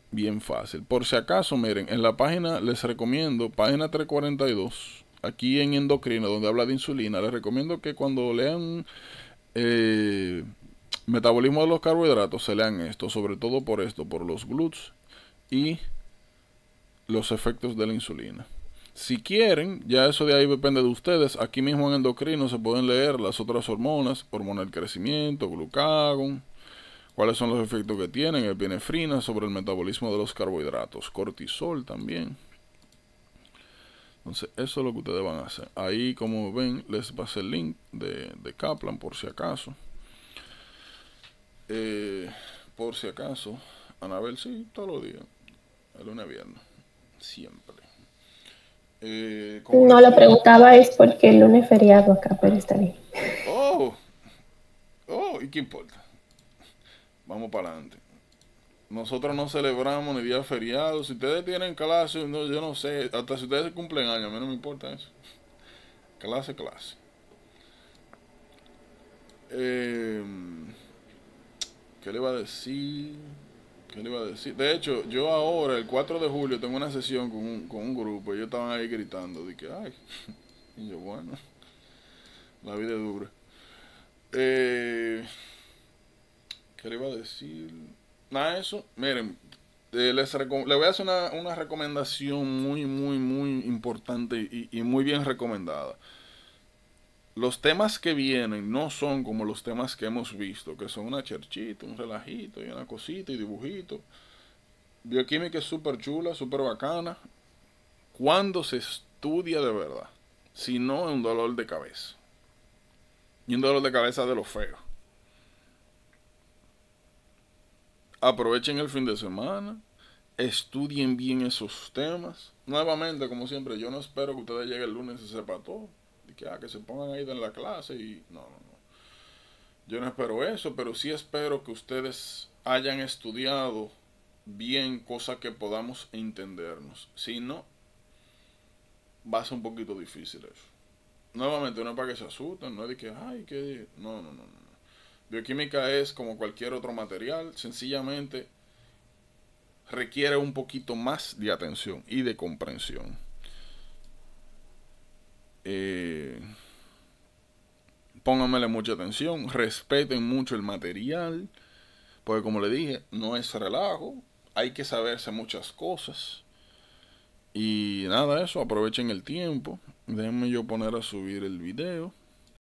bien fácil. Por si acaso, miren, en la página les recomiendo, página 342, aquí en endocrino, donde habla de insulina, les recomiendo que cuando lean metabolismo de los carbohidratos, se lean esto, sobre todo por los GLUTs y los efectos de la insulina. Si quieren, ya eso de ahí depende de ustedes. Aquí mismo en endocrino se pueden leer las otras hormonas, hormona del crecimiento, glucagón, cuáles son los efectos que tienen, epinefrina sobre el metabolismo de los carbohidratos, cortisol también. Entonces eso es lo que ustedes van a hacer. Ahí, como ven, les pasé el link de Kaplan por si acaso. Por si acaso, Anabel, sí, todos los días, el lunes a viernes, siempre. No, lo preguntaba es porque el lunes es feriado acá, pero está bien. Oh, ¿y qué importa? Vamos para adelante. Nosotros no celebramos ni días feriados. Si ustedes tienen clase, no, yo no sé, hasta si ustedes cumplen años, a mí no me importa eso. Clase. ¿Qué le iba a decir? De hecho, yo ahora, el 4 de julio, tengo una sesión con un grupo. Ellos estaban ahí gritando. Dije, ay. Y yo, bueno, la vida es dura. ¿Qué le iba a decir? Nada, eso. Miren, le voy a hacer una recomendación muy importante y muy bien recomendada. Los temas que vienen no son como los temas que hemos visto, que son una cherchita, un relajito y una cosita y dibujito. Bioquímica es súper chula, súper bacana, cuando se estudia de verdad. Si no, es un dolor de cabeza. Y un dolor de cabeza de lo feo. Aprovechen el fin de semana, estudien bien esos temas. Nuevamente, como siempre, yo no espero que ustedes lleguen el lunes y se sepa todo. Que se pongan ahí en la clase y no. Yo no espero eso, pero sí espero que ustedes hayan estudiado bien, cosas que podamos entendernos. Si no, va a ser un poquito difícil eso. Nuevamente, no es para que se asusten, no es de que, ay, que... No. Bioquímica es como cualquier otro material, sencillamente requiere un poquito más de atención y de comprensión. Pónganmele mucha atención, respeten mucho el material, porque como le dije, no es relajo, hay que saberse muchas cosas. Y nada, eso, aprovechen el tiempo. Déjenme yo poner a subir el video.